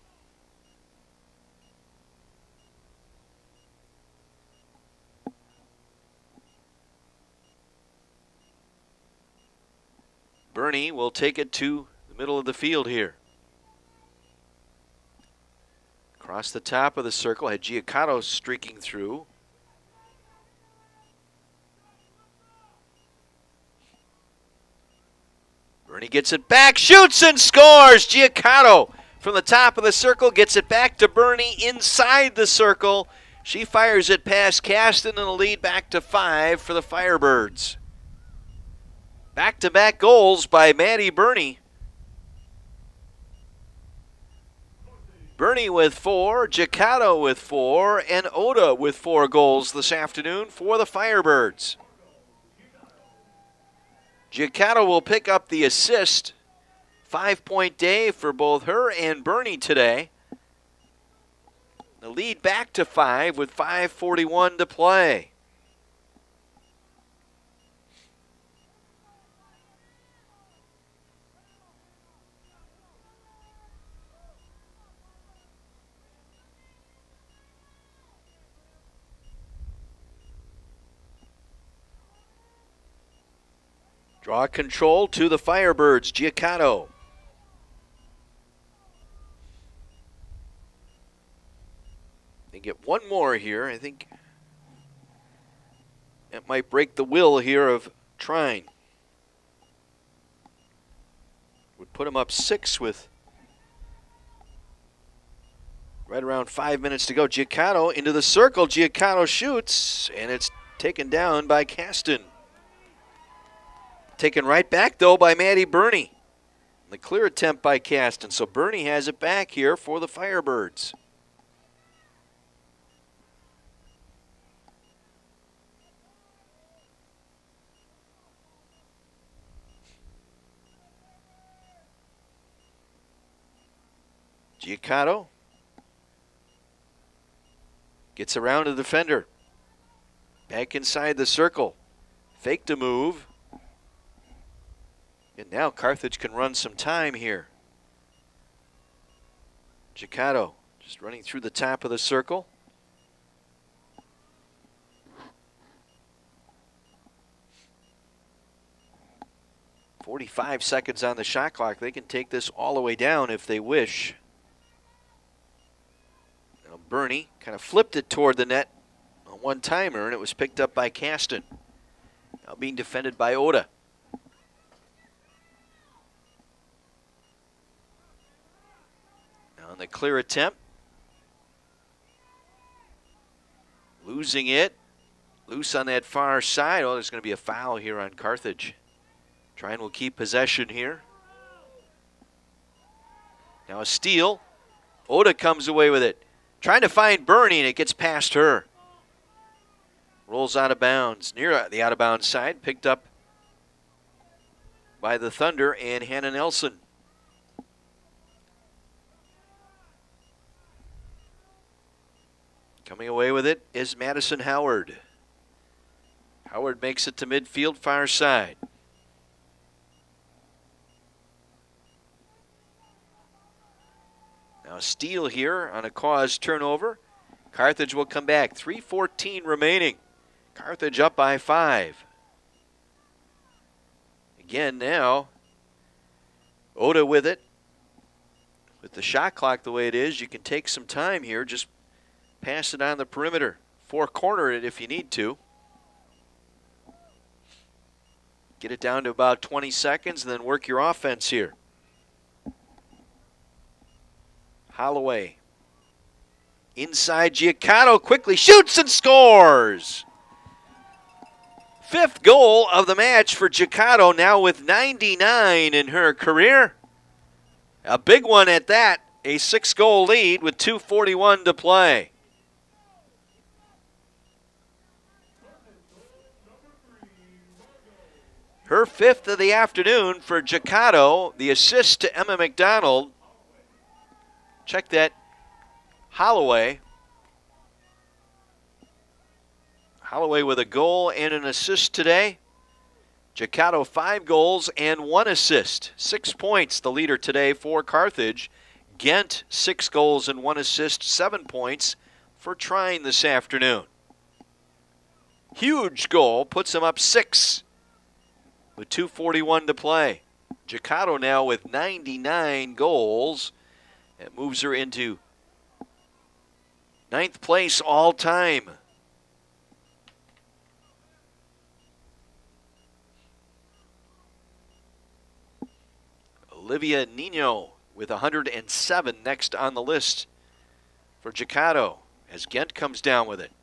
Bernie will take it to the middle of the field here. Across the top of the circle, had Giaccato streaking through. Bernie gets it back, shoots and scores! Giaccato from the top of the circle gets it back to Bernie inside the circle. She fires it past Caston and the lead back to 5 for the Firebirds. Back-to-back goals by Maddie Bernie. Bernie with 4, Giaccato with 4, and Oda with 4 goals this afternoon for the Firebirds. Giaccato will pick up the assist. 5-point day for both her and Bernie today. The lead back to 5 with 5:41 to play. Draw control to the Firebirds, Giaccato. They get one more here. I think it might break the will here of Trine. Would put him up 6 with right around 5 minutes to go. Giaccato into the circle. Giaccato shoots, and it's taken down by Caston. Taken right back, though, by Maddie Bernie. The clear attempt by Caston. So Bernie has it back here for the Firebirds. Giaccato gets around the defender. Back inside the circle. Faked a move. And now Carthage can run some time here. Giaccato just running through the top of the circle. "45 seconds on the shot clock. They can take this all the way down if they wish. Now Bernie kind of flipped it toward the net on one-timer, and it was picked up by Caston. Now being defended by Oda. On the clear attempt. Losing it. Loose on that far side. Oh, there's going to be a foul here on Carthage. Trine will keep possession here. Now a steal. Oda comes away with it. Trying to find Bernie, and it gets past her. Rolls out of bounds. Near the out-of-bounds side. Picked up by the Thunder and Hannah Nelson. Coming away with it is Madison Howard. Howard makes it to midfield, far side. Now a steal here on a caused turnover. Carthage will come back. 3:14 remaining. Carthage up by 5. Again now, Oda with it. With the shot clock the way it is, you can take some time here. Just pass it on the perimeter. Four-corner it if you need to. Get it down to about 20 seconds and then work your offense here. Holloway. Inside, Giaccato quickly shoots and scores. 5th goal of the match for Giacato, now with 99 in her career. A big one at that, a 6-goal lead with 2:41 to play. Her 5th of the afternoon for Giacato, the assist to Emma McDonald. Check that, Holloway. Holloway with a goal and an assist today. Giacato 5 goals and 1 assist. 6 points, the leader today for Carthage. Ghent 6 goals and 1 assist, 7 points for Trine this afternoon. Huge goal, puts him up 6 with 2:41 to play. Giacato now with 99 goals. It moves her into 9th place all time. Olivia Nino with 107 next on the list for Giacato as Ghent comes down with it.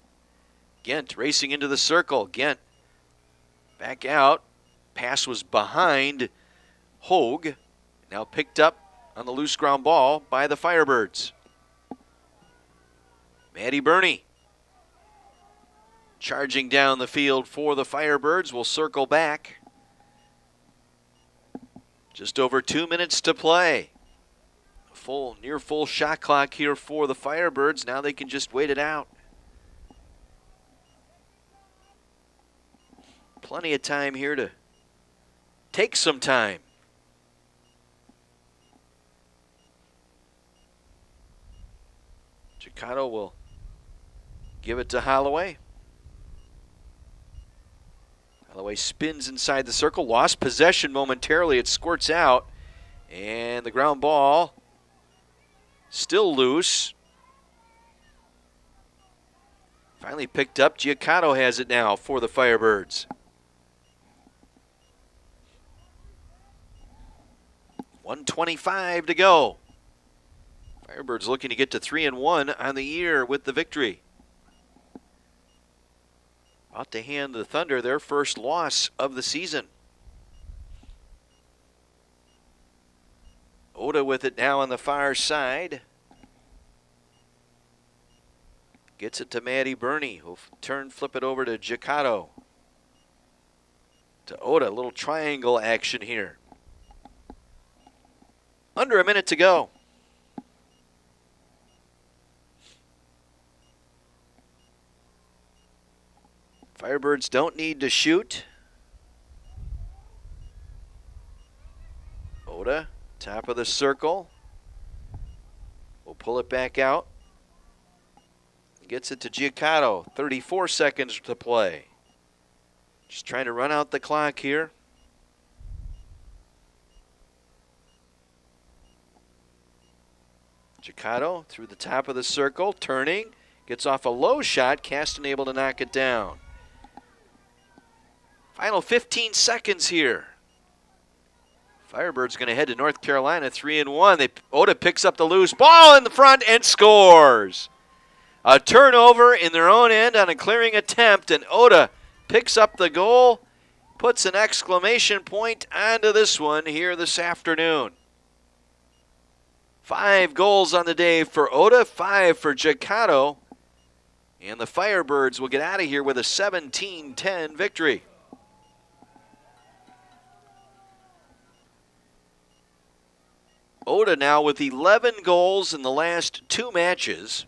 Ghent racing into the circle. Ghent back out. Pass was behind Hogue. Now picked up on the loose ground ball by the Firebirds. Maddie Burney charging down the field for the Firebirds. Will circle back. Just over 2 minutes to play. Near full shot clock here for the Firebirds. Now they can just wait it out. Plenty of time here to take some time. Giacato will give it to Holloway. Holloway spins inside the circle, lost possession momentarily. It squirts out, and the ground ball still loose. Finally picked up. Giacato has it now for the Firebirds. 1:25 to go. Firebirds looking to get to 3-1 on the year with the victory. About to hand the Thunder their first loss of the season. Oda with it now on the far side. Gets it to Maddie Burney, who'll flip it over to Giacato. To Oda, a little triangle action here. Under a minute to go. Firebirds don't need to shoot. Oda, top of the circle. We'll pull it back out. Gets it to Giacato. 34 seconds to play. Just trying to run out the clock here. Giacato through the top of the circle, turning. Gets off a low shot. Caston able to knock it down. Final 15 seconds here. Firebirds going to head to North Carolina 3-1. Oda picks up the loose ball in the front and scores. A turnover in their own end on a clearing attempt, and Oda picks up the goal, puts an exclamation point onto this one here this afternoon. 5 goals on the day for Oda, 5 for Giacato, and the Firebirds will get out of here with a 17-10 victory. Oda now with 11 goals in the last 2 matches.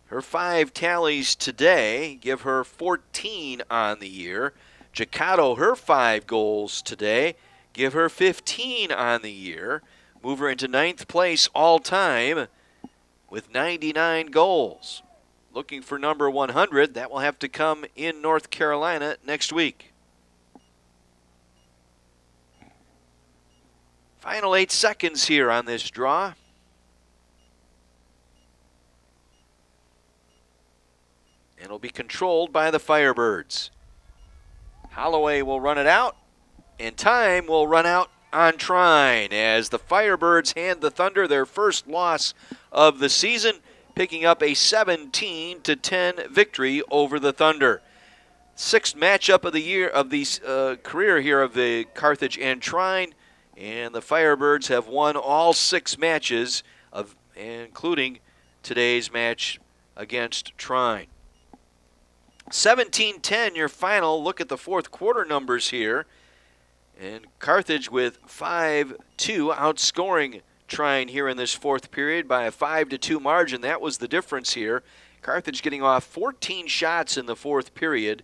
Her 5 tallies today give her 14 on the year. Giacato, her 5 goals today give her 15 on the year. Move her into 9th place all time with 99 goals. Looking for number 100. That will have to come in North Carolina next week. Final 8 seconds here on this draw. And it'll be controlled by the Firebirds. Holloway will run it out, and time will run out on Trine as the Firebirds hand the Thunder their first loss of the season, picking up a 17-10 victory over the Thunder. Sixth matchup of the year of the career here of the Carthage and Trine, and the Firebirds have won all 6 matches, including today's match against Trine. 17-10, your final. Look at the fourth quarter numbers here. And Carthage with 5-2 outscoring Trine here in this fourth period by a 5-2 margin. That was the difference here. Carthage getting off 14 shots in the fourth period.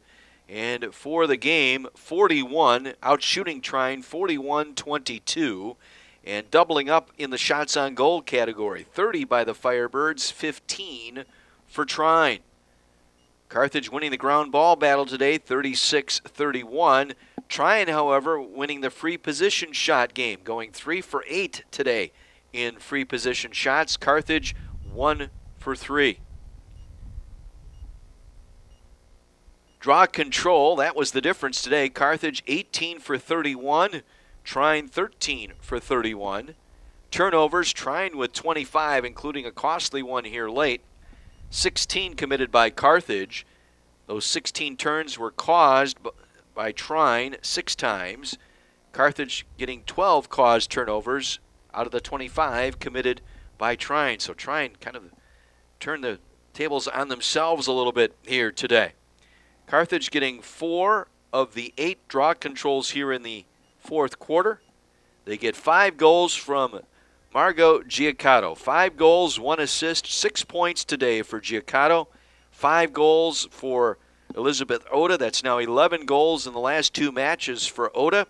And for the game, 41, outshooting Trine 41-22. And doubling up in the shots on goal category. 30 by the Firebirds, 15 for Trine. Carthage winning the ground ball battle today, 36-31. Trine, however, winning the free position shot game, going 3 for 8 today in free position shots. Carthage 1 for 3. Draw control, that was the difference today. Carthage 18 for 31, Trine 13 for 31. Turnovers, Trine with 25, including a costly one here late. 16 committed by Carthage. Those 16 turns were caused by Trine 6 times. Carthage getting 12 caused turnovers out of the 25 committed by Trine. So Trine kind of turned the tables on themselves a little bit here today. Carthage getting 4 of the 8 draw controls here in the fourth quarter. They get 5 goals from Margot Giaccato. 5 goals, 1 assist, 6 points today for Giaccato. 5 goals for Elizabeth Oda. That's now 11 goals in the last 2 matches for Oda.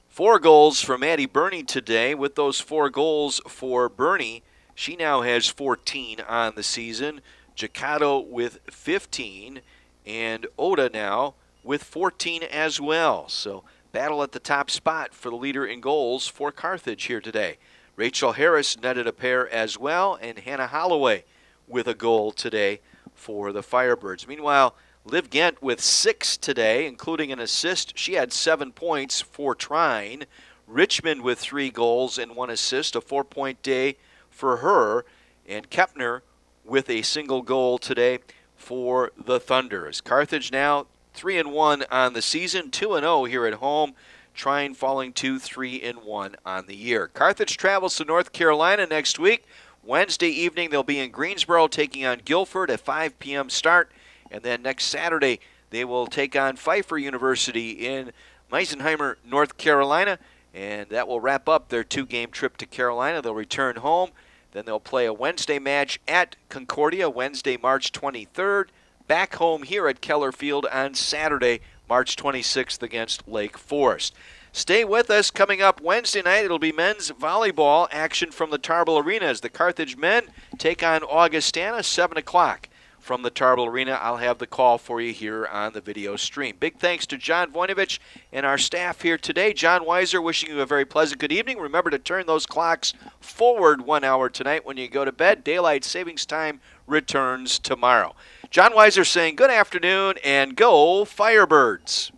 4 goals for Maddie Burney today. With those 4 goals for Burney, she now has 14 on the season. Giaccato with 15, and Oda now with 14 as well. So battle at the top spot for the leader in goals for Carthage here today. Rachel Harris netted a pair as well, and Hannah Holloway with a goal today for the Firebirds. Meanwhile, Liv Gent with 6 today, including an assist. She had 7 points for Trine. Richmond with 3 goals and 1 assist, a 4-point day for her. And Kepner with a single goal today for the Thunders. Carthage now 3-1 on the season, 2-0 here at home. Trine falling to 3-1 on the year. Carthage travels to North Carolina next week. Wednesday evening they'll be in Greensboro taking on Guilford at 5 p.m. start. And then next Saturday they will take on Pfeiffer University in Meisenheimer, North Carolina. And that will wrap up their 2-game trip to Carolina. They'll return home. Then they'll play a Wednesday match at Concordia, Wednesday, March 23rd. Back home here at Keller Field on Saturday, March 26th against Lake Forest. Stay with us. Coming up Wednesday night, it'll be men's volleyball action from the Tarbell Arena as the Carthage men take on Augustana, 7 o'clock. From the Tarbell Arena, I'll have the call for you here on the video stream. Big thanks to John Voinovich and our staff here today. John Weiser wishing you a very pleasant good evening. Remember to turn those clocks forward 1 hour tonight when you go to bed. Daylight savings time returns tomorrow. John Weiser saying good afternoon and go Firebirds.